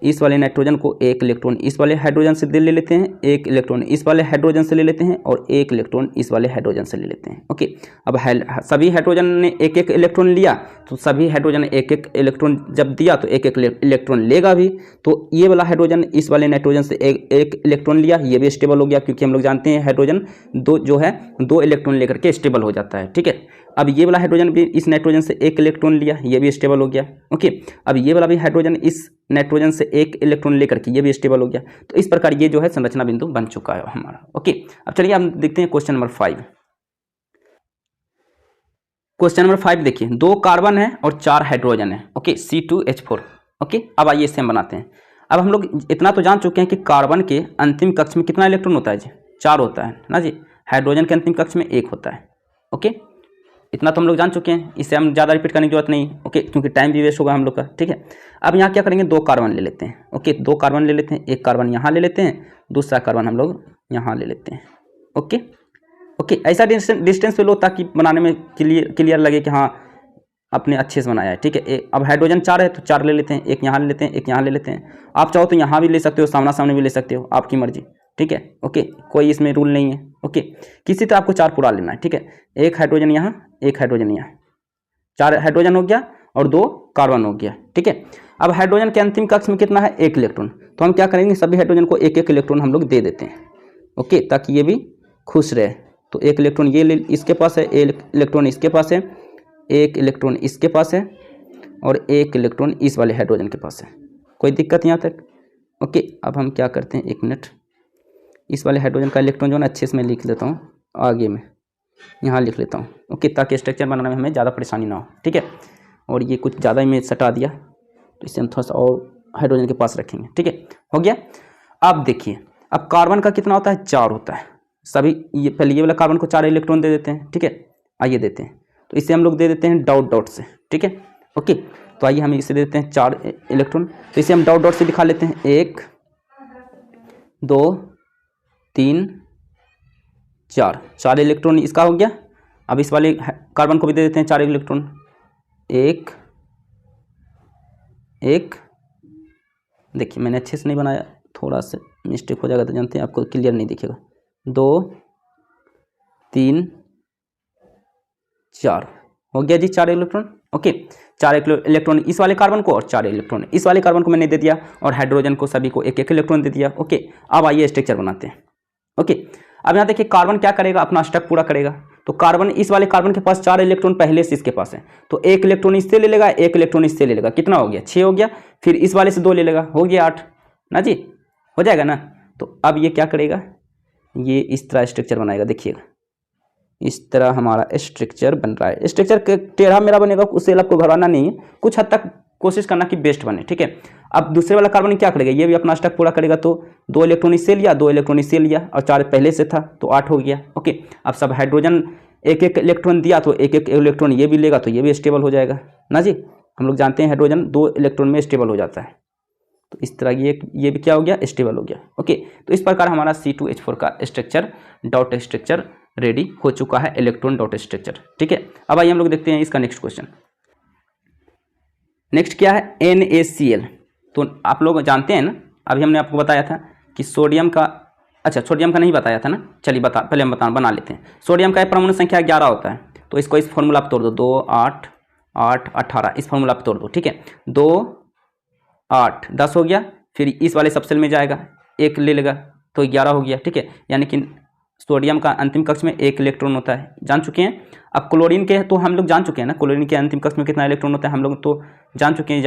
इस वाले नाइट्रोजन को एक इलेक्ट्रॉन इस वाले हाइड्रोजन से ले लेते हैं, एक इलेक्ट्रॉन इस वाले हाइड्रोजन से ले लेते हैं, और एक इलेक्ट्रॉन इस वाले हाइड्रोजन से ले लेते हैं। ओके, अब सभी हाइड्रोजन ने एक एक इलेक्ट्रॉन लिया, तो सभी हाइड्रोजन एक एक इलेक्ट्रॉन जब दिया तो एक एक इलेक्ट्रॉन लेगा भी। तो ये वाला हाइड्रोजन इस वाले नाइट्रोजन से एक इलेक्ट्रॉन लिया, ये भी स्टेबल हो गया, क्योंकि हम लोग जानते हैं हाइड्रोजन 2 इलेक्ट्रॉन लेकर के स्टेबल हो जाता है। ठीक है, अब ये वाला हाइड्रोजन भी इस नाइट्रोजन से एक इलेक्ट्रॉन लिया, ये भी स्टेबल हो गया। ओके, अब ये वाला भी हाइड्रोजन इस नाइट्रोजन से एक इलेक्ट्रॉन लेकर के ये भी स्टेबल हो गया। तो इस प्रकार ये जो है संरचना बिंदु बन चुका है हमारा। ओके, अब चलिए हम देखते हैं क्वेश्चन नंबर 5। क्वेश्चन नंबर 5 देखिए, 2 कार्बन है और 4 हाइड्रोजन है। Okay, C2H4। ओके, अब आइए इससे हम बनाते हैं। अब हम लोग इतना तो जान चुके हैं कि कार्बन के अंतिम कक्ष में कितना इलेक्ट्रॉन होता है जी, 4 होता है ना जी। हाइड्रोजन के अंतिम कक्ष में 1 होता है। ओके, इतना तो हम लोग जान चुके हैं, इससे हम ज़्यादा रिपीट करने की जरूरत नहीं। ओके, क्योंकि टाइम भी वेस्ट होगा हम लोग का। ठीक है, अब यहाँ क्या करेंगे, 2 कार्बन ले लेते हैं। ओके, 2 कार्बन ले लेते हैं, एक कार्बन यहाँ ले लेते हैं, दूसरा कार्बन हम लोग यहाँ ले लेते हैं। ओके ओके, ऐसा डिस्टेंस पे लो ताकि बनाने में क्लियर लगे कि हाँ आपने अच्छे से बनाया है। ठीक है, अब हाइड्रोजन 4 है तो 4 ले लेते हैं, एक यहाँ ले लेते हैं, एक यहाँ ले लेते हैं। आप चाहो तो यहाँ भी ले सकते हो, सामना सामने भी ले सकते हो, आपकी मर्जी। ठीक है, ओके, कोई इसमें रूल नहीं है। ओके, किसी तरह आपको 4 पूरा लेना है। ठीक है, एक हाइड्रोजन यहाँ, एक हाइड्रोजन यहाँ, 4 हाइड्रोजन हो गया और 2 कार्बन हो गया। ठीक है, अब हाइड्रोजन के अंतिम कक्ष में कितना है, 1 इलेक्ट्रॉन। तो हम क्या करेंगे, सभी हाइड्रोजन को एक एक इलेक्ट्रॉन हम लोग दे देते हैं। ओके, ताकि ये भी खुश रहे। तो 1 इलेक्ट्रॉन ये इसके पास है, 1 इलेक्ट्रॉन इसके पास है, 1 इलेक्ट्रॉन इसके पास है, और 1 इलेक्ट्रॉन इस वाले हाइड्रोजन के पास है। कोई दिक्कत यहाँ तक। ओके, अब हम क्या करते हैं, 1 मिनट, इस वाले हाइड्रोजन का इलेक्ट्रॉन जो है अच्छे से मैं लिख लेता हूँ, आगे में यहाँ लिख लेता हूँ। ओके, ताकि स्ट्रक्चर बनाने में हमें ज़्यादा परेशानी ना हो। ठीक है, और ये कुछ ज़्यादा ही मैं सटा दिया, तो इसे हम थोड़ा सा और हाइड्रोजन के पास रखेंगे। ठीक है, हो गया। अब देखिए, अब कार्बन का कितना होता है, 4 होता है। सभी ये पहले ये वाला कार्बन को 4 इलेक्ट्रॉन दे देते हैं। ठीक है, आइए देते हैं। तो इसे हम लोग दे देते हैं डॉट डॉट से, ठीक है। ओके, तो आइए हम इसे दे देते हैं 4 इलेक्ट्रॉन, तो इसे हम डॉट डॉट से दिखा लेते हैं। 1 2 3 4 इलेक्ट्रॉन इसका हो गया। अब इस वाले कार्बन को भी दे देते हैं 4 इलेक्ट्रॉन। 1 1, देखिए मैंने अच्छे से नहीं बनाया, थोड़ा सा मिस्टेक हो जाएगा तो जानते हैं आपको क्लियर नहीं दिखेगा। 2 3 4 हो गया जी 4 इलेक्ट्रॉन। ओके, 4 इलेक्ट्रॉन इस वाले कार्बन को और 4 इलेक्ट्रॉन इस वाले कार्बन को मैंने दे दिया, और हाइड्रोजन को सभी को 1 इलेक्ट्रॉन दे दिया। ओके, अब आइए स्ट्रक्चर बनाते हैं। ओके, अब यहाँ देखिए कार्बन क्या करेगा, अपना स्टक पूरा करेगा। तो कार्बन, इस वाले कार्बन के पास 4 इलेक्ट्रॉन पहले से इसके पास है, तो 1 इलेक्ट्रॉन इससे ले लेगा, 1 इलेक्ट्रॉन इससे ले लेगा, कितना हो गया 6 हो गया। फिर इस वाले से 2 ले लेगा, हो गया 8 ना जी, हो जाएगा ना। तो अब ये क्या करेगा, ये इस तरह स्ट्रक्चर बनाएगा। देखिएगा इस तरह हमारा स्ट्रक्चर बन रहा है। स्ट्रक्चर टेढ़ा मेरा बनेगा, उससे आपको घबराना नहीं है, कुछ हद तक कोशिश करना कि बेस्ट बने, ठीक है। अब दूसरे वाला कार्बन क्या करेगा, ये भी अपना स्टक पूरा करेगा। तो 2 इलेक्ट्रॉन इससे लिया, 2 इलेक्ट्रॉन इससे लिया, और 4 पहले से था तो 8 हो गया। ओके, अब सब हाइड्रोजन 1 इलेक्ट्रॉन दिया, तो 1 इलेक्ट्रॉन ये भी लेगा, तो ये भी स्टेबल हो जाएगा ना जी। हम लोग जानते हैं हाइड्रोजन 2 इलेक्ट्रॉन में स्टेबल हो जाता है, तो इस तरह ये भी क्या हो गया, स्टेबल हो गया। ओके, तो इस प्रकार हमारा C2H4 का स्ट्रक्चर, डॉट स्ट्रक्चर रेडी हो चुका है, इलेक्ट्रॉन डॉट स्ट्रक्चर, ठीक है। अब आइए हम लोग देखते हैं इसका नेक्स्ट क्वेश्चन। नेक्स्ट क्या है, NaCl। तो आप लोग जानते हैं ना, अभी हमने आपको बताया था कि सोडियम का, अच्छा सोडियम का नहीं बताया था ना, चलिए पहले हम बना लेते हैं। सोडियम का परमाणु संख्या 11 होता है, तो इसको इस फॉर्मूला पर तोड़ दो, 2 8 8 18, इस फॉर्मूला पर तोड़ दो, ठीक है। 2 8 10 हो गया, फिर इस वाले सबसेल में जाएगा, 1 ले लेगा, तो 11 हो गया, ठीक है। यानी कि सोडियम का अंतिम कक्ष में 1 इलेक्ट्रॉन होता है, जान चुके हैं। अब क्लोरीन के तो हम लोग जान चुके हैं ना, क्लोरीन के अंतिम कक्ष में कितना इलेक्ट्रॉन होता है हम लोग तो जान चुके हैं,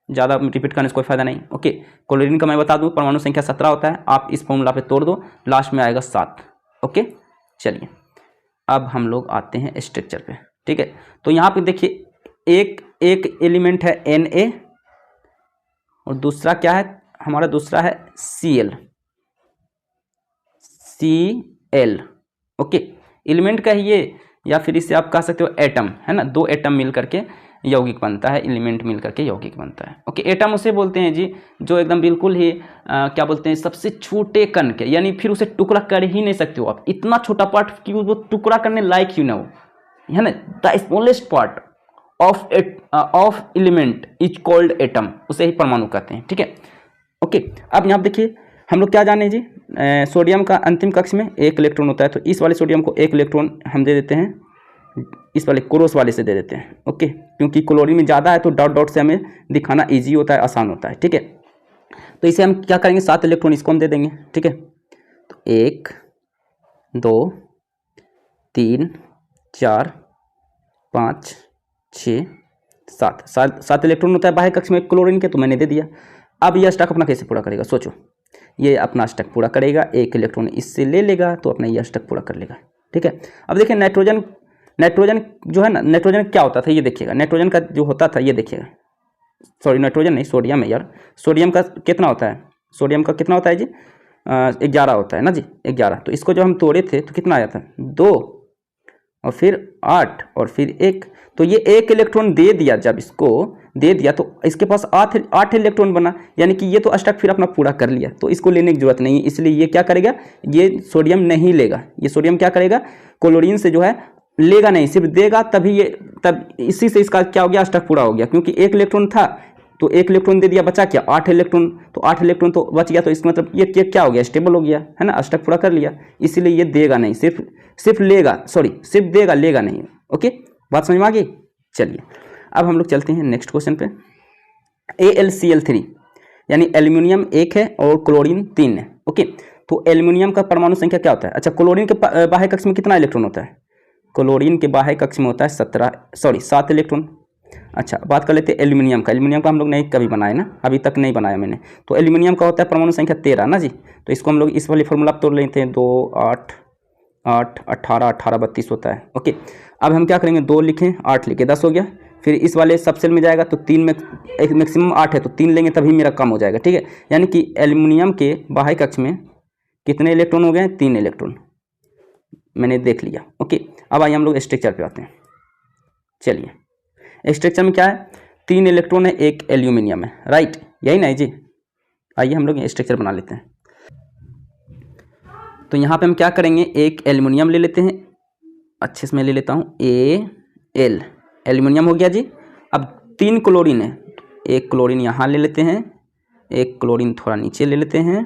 ज़्यादा रिपीट करने से कोई फायदा नहीं। ओके, क्लोरीन का मैं बता दूं, परमाणु संख्या 17 होता है, आप इस फॉर्मूला पे तोड़ दो, लास्ट में आएगा 7। ओके, चलिए अब हम लोग आते हैं स्ट्रक्चर पे, ठीक है। तो यहाँ पे देखिए एक एलिमेंट है Na, और दूसरा क्या है हमारा, दूसरा है Cl। ओके, एलिमेंट का ये, या फिर इसे आप कह सकते हो एटम, है ना, 2 एटम मिल करके यौगिक बनता है, एलिमेंट मिल करके यौगिक बनता है। ओके, एटम उसे बोलते हैं जी जो एकदम बिल्कुल ही क्या बोलते हैं, सबसे छोटे कण के, यानी फिर उसे टुकड़ा कर ही नहीं सकते हो आप, इतना छोटा पार्ट कि वो टुकड़ा करने लायक ही ना हो, है ना। The smallest part of element is called atom, उसे ही परमाणु कहते हैं, ठीक है। ओके, अब यहाँ देखिए हम लोग क्या जाने जी, सोडियम का अंतिम कक्ष में 1 इलेक्ट्रॉन होता है, तो इस वाले सोडियम को 1 इलेक्ट्रॉन हम दे देते हैं, इस वाले क्रोस वाले से दे देते हैं। ओके, क्योंकि क्लोरीन में ज़्यादा है तो डॉट डॉट से हमें दिखाना इजी होता है, आसान होता है, ठीक है। तो इसे हम क्या करेंगे, 7 इलेक्ट्रॉन इसको हम दे देंगे, ठीक है। तो 1 2 3 4 5 6 7 इलेक्ट्रॉन होता है बाह्य कक्ष में क्लोरीन के, तो मैंने दे दिया। अब यह स्टक अपना कैसे पूरा करेगा, सोचो, ये अपना स्टक पूरा करेगा, 1 इलेक्ट्रॉन इससे ले लेगा, तो अपना यह स्टक पूरा कर लेगा, ठीक है। अब देखिए नाइट्रोजन जो है ना, नाइट्रोजन क्या होता था ये देखिएगा, नाइट्रोजन का जो होता था ये देखिएगा, सॉरी नाइट्रोजन नहीं, सोडियम है यार, सोडियम का कितना होता है, सोडियम का कितना होता है जी, 11 होता है ना जी, 11। तो इसको जब हम तोड़े थे तो कितना आया था, 2 और फिर 8 और फिर 1, तो ये 1 इलेक्ट्रॉन दे दिया, जब इसको दे दिया तो इसके पास 8 इलेक्ट्रॉन बना, यानी कि ये तो स्टक फिर अपना पूरा कर लिया, तो इसको लेने की जरूरत नहीं है, इसलिए ये क्या करेगा, ये सोडियम नहीं लेगा, ये सोडियम क्या करेगा, क्लोरीन से जो है लेगा नहीं, सिर्फ देगा, तभी ये, तब इसी से इसका क्या हो गया, स्टक पूरा हो गया, क्योंकि 1 इलेक्ट्रॉन था तो 1 इलेक्ट्रॉन दे दिया, बचा क्या 8 इलेक्ट्रॉन, तो 8 इलेक्ट्रॉन तो बच गया, तो इसका मतलब ये क्या हो गया, स्टेबल हो गया, है ना, स्टक पूरा कर लिया, इसीलिए ये देगा नहीं, सिर्फ लेगा, सॉरी सिर्फ देगा, लेगा नहीं। ओके, बात समझ में आ गई। चलिए अब हम लोग चलते हैं नेक्स्ट क्वेश्चन पे। AlCl3 यानी एल्यूमिनियम 1 है और क्लोरीन 3 है। ओके, तो एल्यूमिनियम का परमाणु संख्या क्या होता है, अच्छा क्लोरीन के बाह्य कक्ष में कितना इलेक्ट्रॉन होता है, क्लोरीन के बाह्य कक्ष में होता है 7 इलेक्ट्रॉन। अच्छा बात कर लेते हैं एल्यूमिनियम का, एल्यूमिनियम का हम लोग नहीं कभी बनाए ना, अभी तक नहीं बनाया मैंने, तो एल्यूमिनियम का होता है परमाणु संख्या 13 ना जी, तो इसको हम लोग इस वाली फॉर्मूला पर तोड़ लेते हैं, 2 8 8 18 18 32 होता है। ओके, अब हम क्या करेंगे, 2 लिखें 8 लिखे 10 हो गया, फिर इस वाले सबसेल में जाएगा तो 3 में एक मैक्सिमम 8 है, तो 3 लेंगे तभी मेरा काम हो जाएगा, ठीक है। यानी कि एल्यूमिनियम के बाह्य कक्ष में कितने इलेक्ट्रॉन हो गए, 3 इलेक्ट्रॉन मैंने देख लिया। ओके, अब आइए हम लोग स्ट्रक्चर पे आते हैं। चलिए स्ट्रक्चर में क्या है, 3 इलेक्ट्रॉन है, 1 एल्यूमिनियम है, राइट, यही ना जी। आइए हम लोग स्ट्रक्चर बना लेते हैं। तो यहाँ पे हम क्या करेंगे, एक एल्यूमिनियम ले लेते हैं, अच्छे से मैं ले लेता हूँ Al, एल्यूमिनियम हो गया जी। अब 3 क्लोरीन है, एक क्लोरीन यहाँ ले लेते हैं, एक क्लोरीन थोड़ा नीचे ले लेते हैं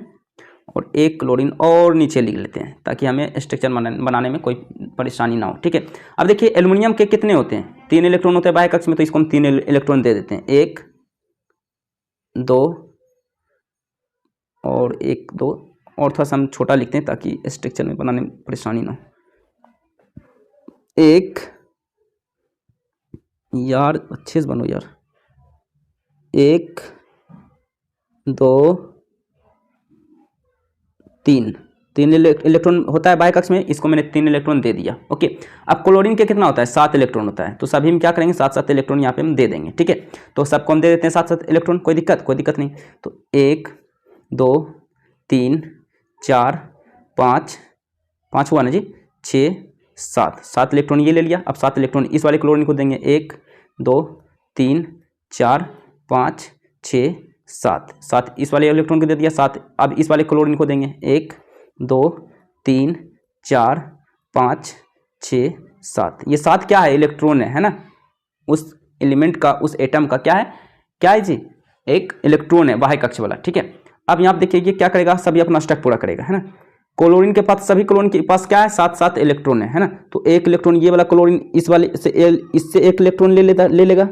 और एक क्लोरीन और नीचे ले लेते हैं ताकि हमें स्ट्रक्चर बनाने में कोई परेशानी ना हो। ठीक है, अब देखिए एल्युमिनियम के कितने होते हैं, 3 इलेक्ट्रॉन होते हैं बाह्य कक्ष में, तो इसको हम 3 इलेक्ट्रॉन दे देते हैं, 1 2 और 1 2, और थोड़ा सा हम छोटा लिखते हैं ताकि स्ट्रक्चर में बनाने में परेशानी ना हो। 1 यार अच्छे से बनो यार, 1 2 3 इलेक्ट्रॉन होता है बाह्य कक्ष में, इसको मैंने 3 इलेक्ट्रॉन दे दिया। ओके, अब क्लोरीन के कितना होता है, 7 इलेक्ट्रॉन होता है, तो सभी हम क्या करेंगे 7 इलेक्ट्रॉन यहाँ पे हम दे देंगे। ठीक है, तो सबको हम दे देते हैं 7 इलेक्ट्रॉन, कोई दिक्कत नहीं। तो 1 2 3 4 5 हुआ ना जी, 6 7 इलेक्ट्रॉन ये ले लिया। अब 7 इलेक्ट्रॉन इस वाले क्लोरीन को देंगे, 1 2 3 4 5 6 7 इस वाले इलेक्ट्रॉन को दे दिया 7। अब इस वाले क्लोरीन को देंगे, 1 2 3 4 5 6 7, ये 7 क्या है, इलेक्ट्रॉन है ना, उस एलिमेंट का, उस एटम का क्या है जी, एक इलेक्ट्रॉन है बाह्य कक्ष वाला। ठीक है, अब यहाँ देखिए ये क्या करेगा, सभी अपना स्टैक पूरा करेगा, है ना। क्लोरीन के पास, सभी क्लोरीन के पास क्या है, 7 इलेक्ट्रॉन है ना। तो एक इलेक्ट्रॉन ये वाला क्लोरीन इस वाले से इससे एक इलेक्ट्रॉन ले लेगा।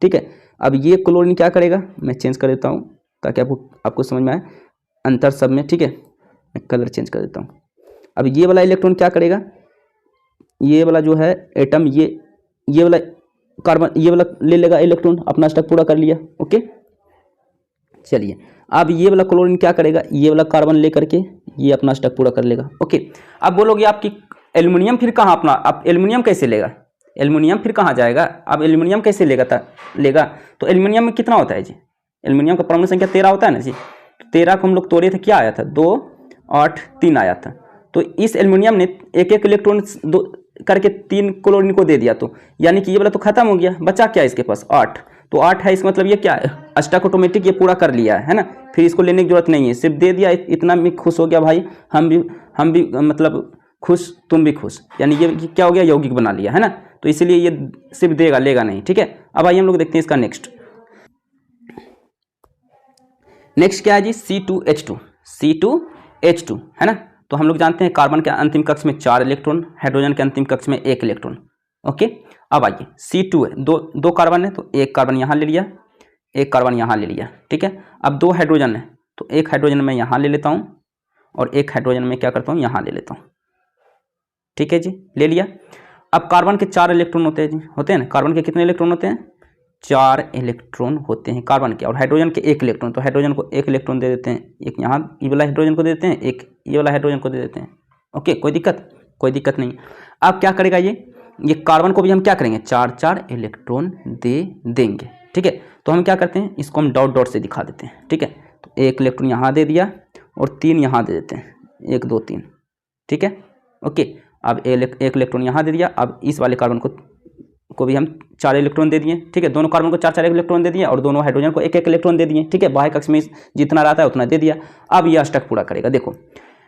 ठीक है, अब ये क्लोरीन क्या करेगा, मैं चेंज कर देता हूँ ताकि आपको समझ में आए अंतर सब में। ठीक है, मैं कलर चेंज कर देता हूँ। अब ये वाला इलेक्ट्रॉन क्या करेगा, ये वाला जो है एटम, ये वाला कार्बन, ये वाला ले लेगा इलेक्ट्रॉन, अपना स्टैक पूरा कर लिया। ओके, चलिए अब ये वाला क्लोरीन क्या करेगा, ये वाला कार्बन ले करके ये अपना स्टैक पूरा कर लेगा। ओके, अब बोलोगे आपकी एल्युमिनियम फिर कहाँ अपना, अब एल्युमिनियम कैसे लेगा, एल्युमिनियम फिर कहाँ जाएगा, अब एल्युमिनियम कैसे लेगा तो एल्युमिनियम में कितना होता है जी, एल्युमिनियम का परमाणु संख्या 13 होता है ना जी। 13 को हम लोग तोड़े थे, क्या आया था, 2 8 3 आया था। तो इस एल्युमिनियम ने एक इलेक्ट्रॉन करके 3 क्लोरीन को दे दिया, तो यानी कि ये वाला तो खत्म हो गया, बचा क्या इसके पास 8। तो 8 है, इसका मतलब ये क्या है, स्टैक ऑटोमेटिक ये पूरा कर लिया है ना, फिर इसको लेने की जरूरत नहीं है, सिर्फ दे दिया। इतना में खुश हो गया भाई, हम भी मतलब खुश, तुम भी खुश, यानी ये क्या हो गया, यौगिक बना लिया है ना। तो इसलिए ये सिर्फ देगा, लेगा नहीं। ठीक है, अब आइए हम लोग देखते हैं इसका नेक्स्ट क्या है जी, C2H2 है ना। तो हम लोग जानते हैं कार्बन के अंतिम कक्ष में 4 इलेक्ट्रॉन, हाइड्रोजन के अंतिम कक्ष में 1 इलेक्ट्रॉन। ओके, अब आइए C2 है, दो कार्बन है, तो एक कार्बन यहाँ ले लिया, एक कार्बन यहाँ ले लिया। ठीक है, अब 2 हाइड्रोजन है, तो एक हाइड्रोजन मैं यहाँ ले लेता हूँ और एक हाइड्रोजन में क्या करता हूँ, यहाँ ले लेता हूँ। ठीक है जी, ले लिया। अब कार्बन के 4 इलेक्ट्रॉन होते हैं ना, कार्बन के कितने इलेक्ट्रॉन होते हैं, 4 इलेक्ट्रॉन होते हैं कार्बन के, और हाइड्रोजन के 1 इलेक्ट्रॉन, तो हाइड्रोजन को 1 इलेक्ट्रॉन दे देते हैं, एक यहाँ ये वाला हाइड्रोजन को दे देते हैं, एक ये वाला हाइड्रोजन को दे देते हैं। ओके, कोई दिक्कत नहीं। अब क्या करेगा ये कार्बन को भी हम क्या करेंगे, 4 इलेक्ट्रॉन दे देंगे। ठीक है, तो हम क्या करते हैं, इसको हम डॉट से दिखा देते हैं। ठीक है, तो 1 इलेक्ट्रॉन यहाँ दे दिया और 3 यहाँ दे देते हैं, 1 2 3। ठीक है, ओके, अब 1 इलेक्ट्रॉन यहाँ दे दिया। अब इस वाले कार्बन को भी हम 4 इलेक्ट्रॉन दे दिए। ठीक है, दोनों कार्बन को 4 इलेक्ट्रॉन दे दिए और दोनों हाइड्रोजन को 1 इलेक्ट्रॉन दे दिए। ठीक है, बाह्य कक्ष में जितना रहता है उतना दे दिया। अब यह अष्टक पूरा करेगा। देखो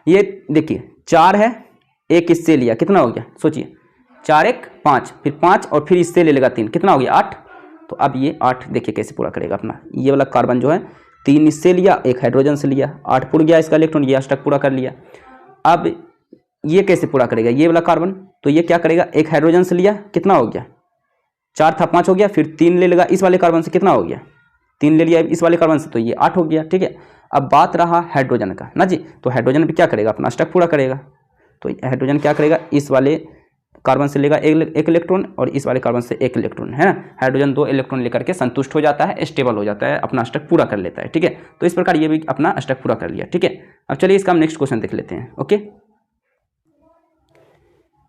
ये देखिए 4 है, 1 इससे लिया, कितना हो गया, सोचिए 4 1 5, फिर 5 और फिर इससे ले लेगा 3, कितना हो गया 8। तो अब ये 8 देखिए कैसे पूरा करेगा अपना, ये वाला कार्बन जो है 3 इससे लिया, 1 हाइड्रोजन से लिया, 8 पुर गया इसका इलेक्ट्रॉन, ये अष्टक पूरा कर लिया। अब ये कैसे पूरा करेगा, ये वाला कार्बन, तो ये क्या करेगा, 1 हाइड्रोजन से लिया, कितना हो गया 4 था 5 हो गया, फिर 3 ले लेगा इस वाले कार्बन से, कितना हो गया 3 ले लिया इस वाले कार्बन से, तो ये 8 हो गया। ठीक है, अब बात रहा हाइड्रोजन का ना जी, तो हाइड्रोजन भी क्या करेगा, अपना अष्टक पूरा करेगा। तो हाइड्रोजन क्या करेगा, इस वाले कार्बन से लेगा 1 इलेक्ट्रॉन और इस वाले कार्बन से 1 इलेक्ट्रॉन, है ना। हाइड्रोजन 2 इलेक्ट्रॉन लेकर के संतुष्ट हो जाता है, स्टेबल हो जाता है, अपना अष्टक पूरा कर लेता है। ठीक है, तो इस प्रकार ये भी अपना अष्टक पूरा कर लिया। ठीक है, अब चलिए इसका हम नेक्स्ट क्वेश्चन देख लेते हैं। ओके,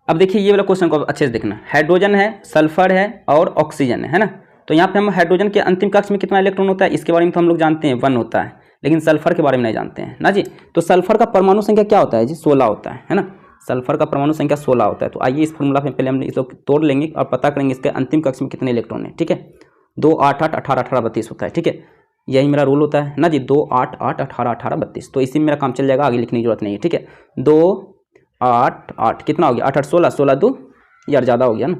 अब देखिए ये वाला क्वेश्चन को अच्छे से देखना, हाइड्रोजन है, सल्फर है और ऑक्सीजन है ना। तो यहाँ पे हम हाइड्रोजन के अंतिम कक्ष में कितना इलेक्ट्रॉन होता है, इसके बारे में तो हम लोग जानते हैं 1 होता है, लेकिन सल्फर के बारे में नहीं जानते हैं ना जी। तो सल्फर का परमाणु संख्या क्या होता है जी, 16 होता है ना। सल्फर का परमाणु संख्या 16 होता है। तो आइए इस फॉर्मूला में पहले हम इसको तोड़ लेंगे और पता करेंगे इसके अंतिम कक्ष में कितने इलेक्ट्रॉन है। ठीक है, 2 8 8 18 18 32 होता है। ठीक है, यही मेरा रूल होता है ना जी, 2 8 8 18 18 32। तो इसी में मेरा काम चल जाएगा, आगे लिखने की जरूरत नहीं है। ठीक है, 2 8 8 कितना हो गया, 8 8 16, 16 2 यार ज़्यादा हो गया ना,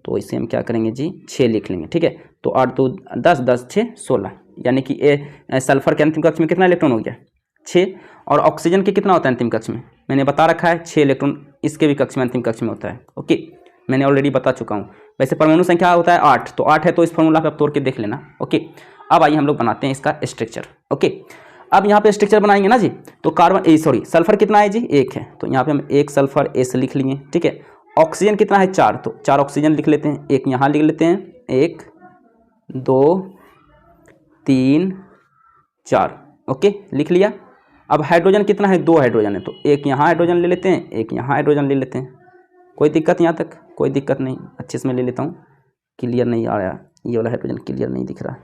तो इसे हम क्या करेंगे जी 6 लिख लेंगे। ठीक है, तो 8 2 10 10 6 16, यानी कि सल्फर के अंतिम कक्ष में कितना इलेक्ट्रॉन हो गया 6। और ऑक्सीजन के कितना होता है अंतिम कक्ष में, मैंने बता रखा है 6 इलेक्ट्रॉन इसके भी कक्ष में अंतिम कक्ष में होता है। ओके, मैंने ऑलरेडी बता चुका हूँ। वैसे परमाणु संख्या होता है 8, तो 8 है तो इस फॉर्मूला पे आप तोड़ के देख लेना। ओके, अब आइए हम लोग बनाते हैं इसका स्ट्रक्चर। ओके, अब यहाँ पे स्ट्रक्चर बनाएंगे ना जी, तो कार्बन सल्फर कितना है जी 1 है, तो यहाँ पे हम 1 सल्फर एस लिख लिए। ठीक है, ऑक्सीजन कितना है 4, तो 4 ऑक्सीजन लिख लेते हैं, 1 यहाँ लिख लेते हैं, 1 2 3 4। ओके, लिख लिया। अब हाइड्रोजन कितना है, 2 हाइड्रोजन है, तो 1 यहाँ हाइड्रोजन ले लेते हैं, 1 यहाँ हाइड्रोजन ले लेते हैं। कोई दिक्कत यहाँ तक, कोई दिक्कत नहीं, अच्छे से मैं ले लेता हूँ। क्लियर नहीं आ रहा, ये वाला हाइड्रोजन क्लियर नहीं दिख रहा,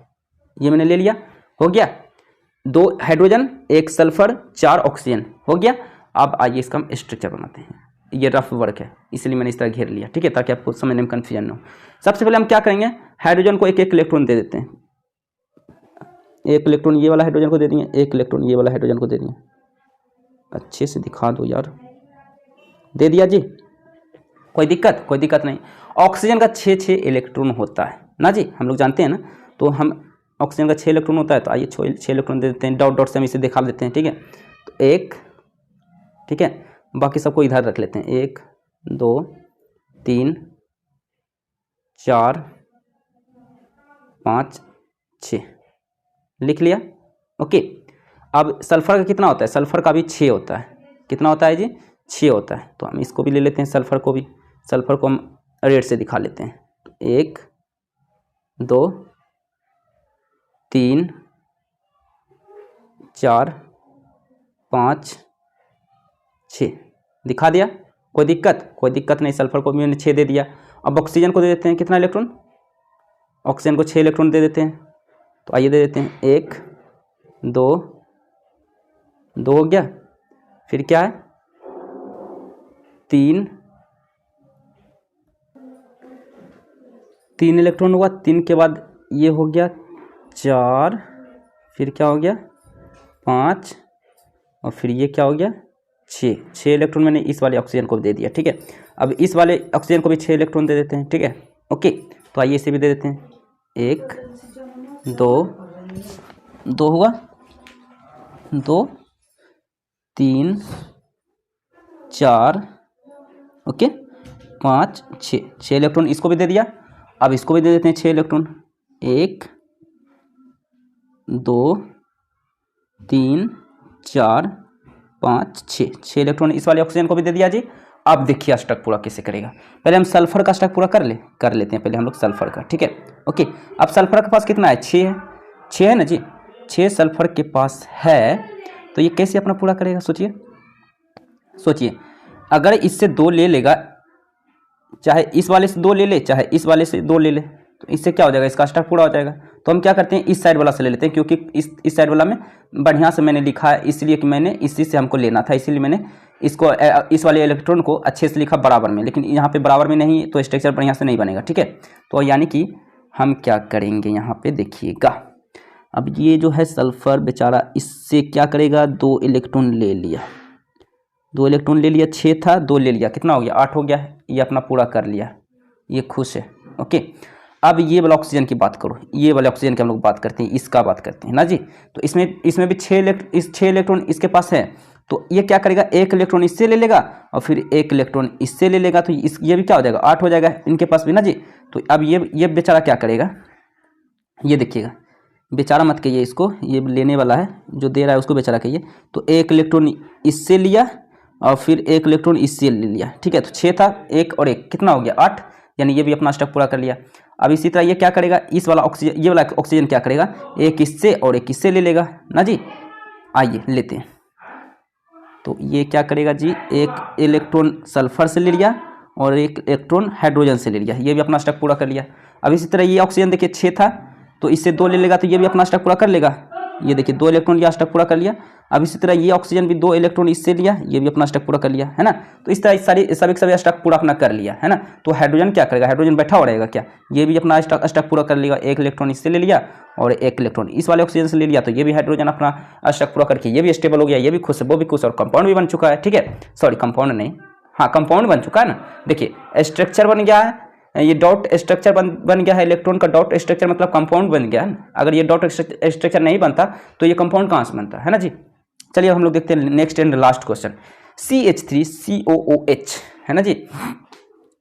ये मैंने ले लिया, हो गया। 2 हाइड्रोजन 1 सल्फर 4 ऑक्सीजन हो गया। अब आइए इसका हम स्ट्रक्चर बनाते हैं। ये रफ वर्क है इसलिए मैंने इस तरह घेर लिया। ठीक है, ताकि आपको समझने में कन्फ्यूजन न हो। सबसे पहले हम क्या करेंगे, हाइड्रोजन को एक एक इलेक्ट्रॉन दे देते हैं। 1 इलेक्ट्रॉन ये वाला हाइड्रोजन को दे दिए, 1 इलेक्ट्रॉन ये वाला हाइड्रोजन को दे दिए। अच्छे से दिखा दो यार, दे दिया जी, कोई दिक्कत, कोई दिक्कत नहीं। ऑक्सीजन का 6 इलेक्ट्रॉन होता है ना जी, हम लोग जानते हैं ना, तो हम ऑक्सीजन का 6 इलेक्ट्रॉन होता है, तो आइए 6 इलेक्ट्रॉन दे देते हैं, डॉट डॉट से हम इसे दिखा देते हैं। ठीक है, तो 1, ठीक है, बाकी सबको इधर रख लेते हैं, 1 2 3 4 5 6 लिख लिया। ओके, अब सल्फर का कितना होता है, सल्फर का भी 6 होता है, कितना होता है जी 6 होता है, तो हम इसको भी ले लेते हैं, सल्फर को भी, सल्फर को हम रेड से दिखा लेते हैं। 1 2 3 4 5 6 दिखा दिया, कोई दिक्कत, कोई दिक्कत नहीं, सल्फर को भी मैंने 6 दे दिया। अब ऑक्सीजन को दे देते हैं कितना इलेक्ट्रॉन, ऑक्सीजन को 6 इलेक्ट्रॉन दे देते हैं, तो आइए दे देते हैं, 1 2 2 हो गया, फिर क्या है 3 इलेक्ट्रॉन हुआ, 3 के बाद ये हो गया 4, फिर क्या हो गया 5, और फिर ये क्या हो गया 6 इलेक्ट्रॉन मैंने इस वाले ऑक्सीजन को दे दिया। ठीक है, अब इस वाले ऑक्सीजन को भी 6 इलेक्ट्रॉन दे देते हैं। ठीक है, ओके, तो आइए इसे भी दे देते हैं, 1 2 2 हुआ, 2 3 4 ओके 5 6 इलेक्ट्रॉन इसको भी दे दिया। अब इसको भी दे देते हैं 6 इलेक्ट्रॉन, 1 2 3 4 5 6 इलेक्ट्रॉन इस वाले ऑक्सीजन को भी दे दिया जी। अब देखिए अष्टक पूरा कैसे करेगा, पहले हम सल्फर का अष्टक पूरा कर लेते हैं पहले हम लोग सल्फर का। ठीक है, ओके, अब सल्फर के पास कितना है 6 है, 6 है ना जी, 6 सल्फर के पास है, तो ये कैसे अपना पूरा करेगा, सोचिए अगर इससे 2 ले लेगा, चाहे इस वाले से 2 ले ले चाहे इस वाले से 2 ले ले, तो इससे क्या हो जाएगा, इसका अष्टक पूरा हो जाएगा। तो हम क्या करते हैं इस साइड वाला से ले लेते हैं, क्योंकि इस साइड वाला में बढ़िया से मैंने लिखा है, इसलिए कि मैंने इसी से हमको लेना था, इसीलिए मैंने इसको इस वाले इलेक्ट्रॉन को अच्छे से लिखा बराबर में, लेकिन यहाँ पे बराबर में नहीं तो स्ट्रक्चर बढ़िया से नहीं बनेगा। ठीक है, तो यानी कि हम क्या करेंगे यहाँ पे देखिएगा, अब ये जो है सल्फर बेचारा इससे क्या करेगा 2 इलेक्ट्रॉन ले लिया, 2 इलेक्ट्रॉन ले लिया, 6 था 2 ले लिया, कितना हो गया 8 हो गया, ये अपना पूरा कर लिया, ये खुश है। ओके, अब ये वाला ऑक्सीजन की बात करो, ये वाले ऑक्सीजन की हम लोग बात करते हैं, इसका बात करते हैं ना जी। तो इसमें भी 6 इलेक्ट्रॉन इसके पास है, तो ये क्या करेगा 1 इलेक्ट्रॉन इससे ले लेगा और फिर 1 इलेक्ट्रॉन इससे ले लेगा, तो ये भी क्या हो जाएगा 8 हो जाएगा इनके पास भी ना जी। तो अब ये बेचारा क्या करेगा, ये देखिएगा, बेचारा मत कहिए इसको, ये लेने वाला है जो दे रहा है उसको बेचारा कहिए। तो 1 इलेक्ट्रॉन इससे लिया और फिर 1 इलेक्ट्रॉन इससे ले लिया। ठीक है, तो 6 था, 1 और 1 कितना हो गया 8, यानी ये भी अपना स्टेप पूरा कर लिया। अब इसी तरह ये क्या करेगा, इस वाला ऑक्सीजन, ये वाला ऑक्सीजन क्या करेगा, 1 इससे और 1 इससे ले लेगा ना जी। आइए लेते हैं, तो ये क्या करेगा जी, 1 इलेक्ट्रॉन सल्फर से ले लिया और 1 इलेक्ट्रॉन हाइड्रोजन से ले लिया, ये भी अपना स्टेप पूरा कर लिया। अब इसी तरह ये ऑक्सीजन देखिए 6 था, तो इससे 2 ले लेगा, तो ये भी अपना स्टेप पूरा कर लेगा। ये देखिए 2 इलेक्ट्रॉन लिया, स्टेप पूरा कर लिया। अब इसी तरह ये ऑक्सीजन भी 2 इलेक्ट्रॉन इससे लिया, ये भी अपना स्टेप पूरा कर लिया, है ना। तो इस तरह सभी स्टेप पूरा अपना कर लिया, है ना। तो हाइड्रोजन क्या करेगा, हाइड्रोजन बैठा हो रहेगा क्या, ये भी अपना स्टेप पूरा कर लेगा। 1 इलेक्ट्रॉन इससे ले लिया और 1 इलेक्ट्रॉन इस वाले ऑक्सीजन से ले लिया, तो ये भी हाइड्रोजन अपना स्टेप पूरा करके ये भी स्टेबल हो गया, ये भी खुश है, वो भी खुश, और कंपाउंड भी बन चुका है, ठीक है। सॉरी कंपाउंड नहीं, हाँ कंपाउंड बन चुका है ना। देखिए स्ट्रक्चर बन गया है, ये डॉट स्ट्रक्चर बन गया है, इलेक्ट्रॉन का डॉट स्ट्रक्चर मतलब कंपाउंड बन गया है। अगर ये डॉट स्ट्रक्चर नहीं बनता तो ये कंपाउंड कहाँ से बनता है ना जी। चलिए हम लोग देखते हैं next and last question, CH3COOH, है ना जी।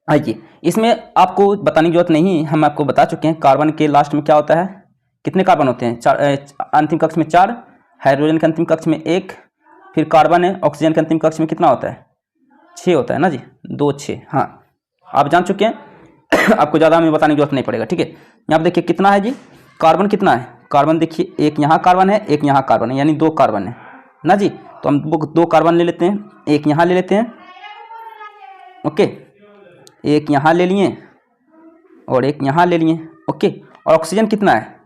आइए इसमें आपको बताने की जरूरत नहीं, हम आपको बता चुके हैं कार्बन के लास्ट में क्या होता है, कितने कार्बन होते हैं, अंतिम कक्ष में 4, हाइड्रोजन के अंतिम कक्ष में 1, फिर कार्बन है ऑक्सीजन के अंतिम कक्ष में कितना होता है, 6 होता है ना जी, 2 6, हाँ आप जान चुके हैं आपको ज़्यादा हमें बताने की जरूरत नहीं पड़ेगा, ठीक है। यहाँ पर देखिए कितना है जी, कार्बन कितना है, कार्बन देखिए एक यहाँ कार्बन है, एक यहाँ कार्बन है, यानी 2 कार्बन है ना जी। तो हम 2 कार्बन ले लेते हैं, एक यहाँ ले लेते हैं, ओके, एक यहाँ ले लिए और एक यहाँ ले लिए, ओके। और ऑक्सीजन कितना है,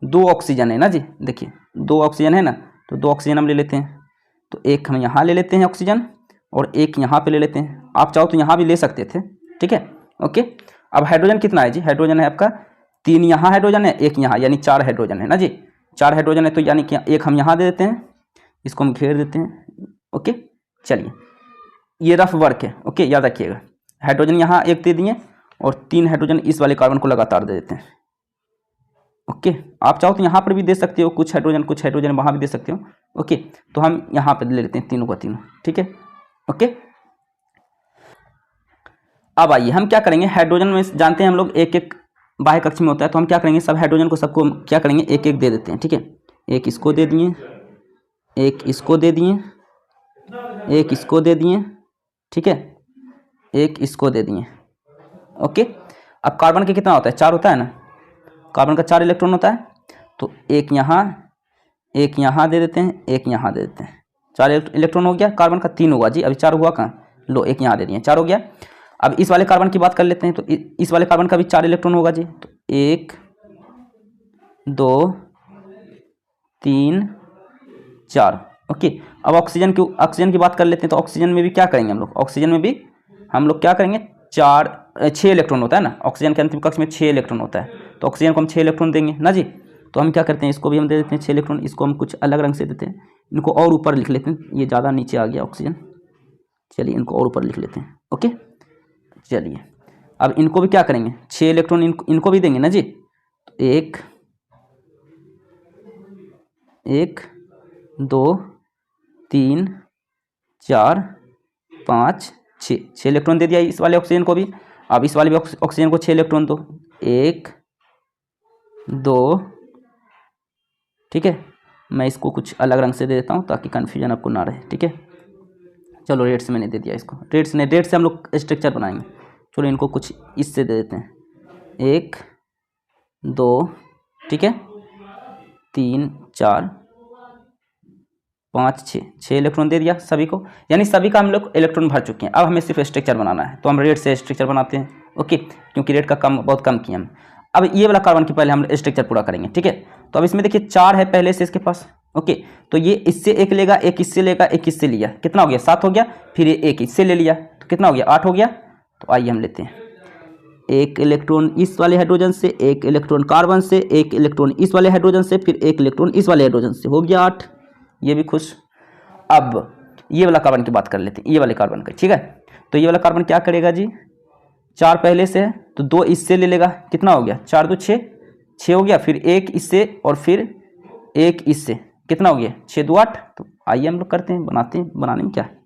2 ऑक्सीजन है ना जी, देखिए 2 ऑक्सीजन है ना, तो 2 ऑक्सीजन हम ले लेते हैं। तो एक हम यहाँ ले लेते हैं ऑक्सीजन और एक यहाँ पे ले लेते हैं, आप चाहो तो यहाँ भी ले सकते थे, ठीक है, ओके। अब हाइड्रोजन कितना है जी, हाइड्रोजन है आपका 3 यहाँ हाइड्रोजन है, एक यहाँ, यानी 4 हाइड्रोजन है ना जी, 4 हाइड्रोजन है, तो यानी कि एक हम यहाँ दे देते हैं, इसको हम घेर देते हैं, ओके। चलिए ये रफ वर्क है, ओके, याद रखिएगा। हाइड्रोजन यहाँ एक दे दिए और 3 हाइड्रोजन इस वाले कार्बन को लगातार दे देते हैं, ओके। आप चाहो तो यहाँ पर भी दे सकते हो, कुछ हाइड्रोजन वहाँ भी दे सकते हो, ओके। तो हम यहाँ पर ले लेते हैं तीनों का तीनों, ठीक है, ओके। अब आइए हम क्या करेंगे, हाइड्रोजन में जानते हैं हम लोग एक एक बाह्य कक्ष में होता है, तो हम क्या करेंगे, सब हाइड्रोजन को सबको क्या करेंगे, एक एक दे देते हैं, ठीक है। एक इसको दे दिए, एक इसको दे दिए, एक इसको दे दिए, ठीक है, एक इसको दे दिए, ओके। अब कार्बन के कितना होता है, 4 होता है ना, कार्बन का 4 इलेक्ट्रॉन होता है, तो एक यहाँ दे देते हैं, एक यहाँ दे देते हैं, 4 इलेक्ट्रॉन हो गया। कार्बन का 3 होगा जी, अभी 4 हुआ कहाँ, लो एक यहाँ दे दिए, 4 हो गया। अब इस वाले कार्बन की बात कर लेते हैं, तो इस वाले कार्बन का भी 4 इलेक्ट्रॉन होगा जी, तो 1 2 3 4, ओके। अब ऑक्सीजन की बात कर लेते हैं, तो ऑक्सीजन में भी क्या करेंगे हम लोग, ऑक्सीजन में भी हम लोग क्या करेंगे, 6 इलेक्ट्रॉन होता है ना, ऑक्सीजन के अंतिम कक्ष में 6 इलेक्ट्रॉन होता है, तो ऑक्सीजन को हम 6 इलेक्ट्रॉन देंगे ना जी। तो हम क्या करते हैं, इसको भी हम दे देते हैं 6 इलेक्ट्रॉन, इसको हम कुछ अलग रंग से देते हैं, इनको और ऊपर लिख लेते हैं, ये ज़्यादा नीचे आ गया ऑक्सीजन, चलिए इनको और ऊपर लिख लेते हैं, ओके। चलिए अब इनको भी क्या करेंगे, 6 इलेक्ट्रॉन इनको भी देंगे ना जी, 1 2 3 4 5 6 इलेक्ट्रॉन दे दिया इस वाले ऑक्सीजन को भी। अब इस वाले भी ऑक्सीजन को 6 इलेक्ट्रॉन दो, 1 2, ठीक है। मैं इसको कुछ अलग रंग से दे देता हूँ ताकि कन्फ्यूजन आपको ना रहे, ठीक है। चलो रेड से मैंने दे दिया इसको, रेड से हम लोग स्ट्रक्चर बनाएंगे, चलो इनको कुछ इससे दे देते हैं, 1 2, ठीक है, 3 4 5 6 इलेक्ट्रॉन दे दिया सभी को, यानी सभी का हम लोग इलेक्ट्रॉन भर चुके हैं। अब हमें सिर्फ स्ट्रक्चर बनाना है, तो हम रेड से स्ट्रक्चर बनाते हैं, ओके, क्योंकि रेड का काम बहुत कम किया हम। अब ये वाला कार्बन की पहले हम स्ट्रक्चर पूरा करेंगे, ठीक है। तो अब इसमें देखिए 4 है पहले से इसके पास, ओके। तो ये इससे एक लेगा, एक इससे लेगा, एक इससे लिया, कितना हो गया, 7 हो गया। फिर ये एक इससे ले लिया, तो कितना हो गया, 8 हो गया। तो आइए हम लेते हैं, 1 इलेक्ट्रॉन इस वाले हाइड्रोजन से, 1 इलेक्ट्रॉन कार्बन से, 1 इलेक्ट्रॉन इस वाले हाइड्रोजन से, फिर 1 इलेक्ट्रॉन इस वाले हाइड्रोजन से, हो गया 8, ये भी खुश। अब ये वाला कार्बन की बात कर लेते हैं, ये वाले कार्बन का, ठीक है। तो ये वाला कार्बन क्या करेगा जी, 4 पहले से है तो 2 इससे ले लेगा, कितना हो गया, 4 2 6 हो गया। फिर 1 इससे और फिर 1 इससे, कितना हो गया, 6 2 8। तो आइए हम लोग करते हैं, बनाने में क्या है,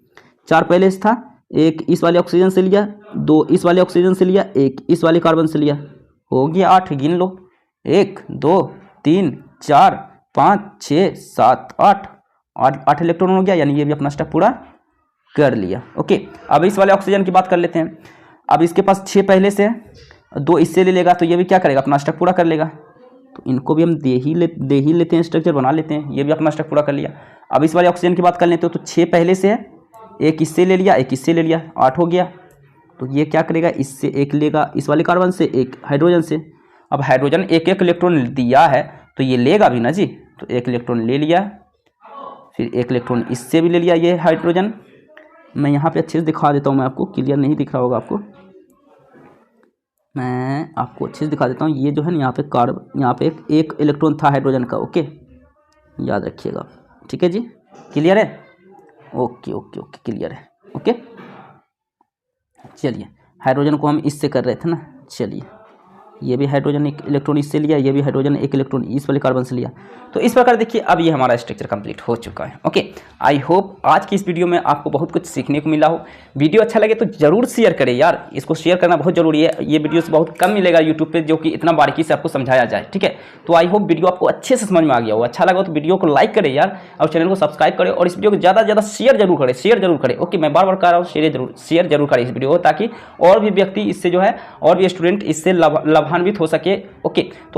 4 पहले से था, 1 इस वाले ऑक्सीजन से लिया, 2 इस वाले ऑक्सीजन से लिया, 1 इस वाले कार्बन से लिया, हो गया 8। गिन लो, 1 2 3 4 5 6 7 8 इलेक्ट्रॉन हो गया, यानी ये भी अपना स्टेप पूरा कर लिया, ओके। अब इस वाले ऑक्सीजन की बात कर लेते हैं। अब इसके पास 6 पहले से है, 2 इससे ले लेगा, तो ये भी क्या करेगा, अपना स्टेप पूरा कर लेगा। तो इनको भी हम दे ही लेते हैं, स्ट्रक्चर बना लेते हैं, ये भी अपना स्टेप पूरा कर लिया। अब इस वाले ऑक्सीजन की बात कर लेते हो, तो 6 पहले से है, 1 इससे ले लिया, 1 इससे ले लिया, 8 हो गया। तो ये क्या करेगा, इससे 1 लेगा, इस वाले कार्बन से, 1 हाइड्रोजन से। अब हाइड्रोजन 1 1 इलेक्ट्रॉन दिया है तो ये लेगा भी ना जी, तो 1 इलेक्ट्रॉन ले लिया, फिर एक इलेक्ट्रॉन इससे भी ले लिया, ये हाइड्रोजन। मैं यहाँ पे अच्छे से दिखा देता हूँ, मैं आपको क्लियर नहीं दिख रहा होगा आपको, मैं आपको अच्छे से दिखा देता हूँ। ये जो है ना यहाँ पे यहाँ पे एक इलेक्ट्रॉन था हाइड्रोजन का, ओके, याद रखिएगा, ठीक है जी, क्लियर है, ओके ओके ओके क्लियर है, ओके। चलिए हाइड्रोजन को हम इससे कर रहे थे ना, चलिए ये भी हाइड्रोजन एक इलेक्ट्रॉन इससे लिया, ये भी हाइड्रोजन एक इलेक्ट्रॉन इस वाले कार्बन से लिया। तो इस प्रकार देखिए अब ये हमारा स्ट्रक्चर कंप्लीट हो चुका है, ओके। आई होप आज की इस वीडियो में आपको बहुत कुछ सीखने को मिला हो। वीडियो अच्छा लगे तो जरूर शेयर करें यार, इसको शेयर करना बहुत जरूरी है। ये वीडियो से बहुत कम मिलेगा यूट्यूब पे जो कि इतना बारीकी से आपको समझाया जाए, ठीक है। तो आई होप वीडियो आपको अच्छे से समझ में आ गया हो। अच्छा लगा तो वीडियो को लाइक करें यार, और चैनल को सब्सक्राइब करें, और इस वीडियो को ज़्यादा से ज़्यादा शेयर जरूर करें, ओके। मैं बार बार कह रहा हूँ, शेयर जरूर करें इस वीडियो को, ताकि और भी व्यक्ति इससे जो है, और भी स्टूडेंट इससे लाभान्वित हो सके, ओके। तो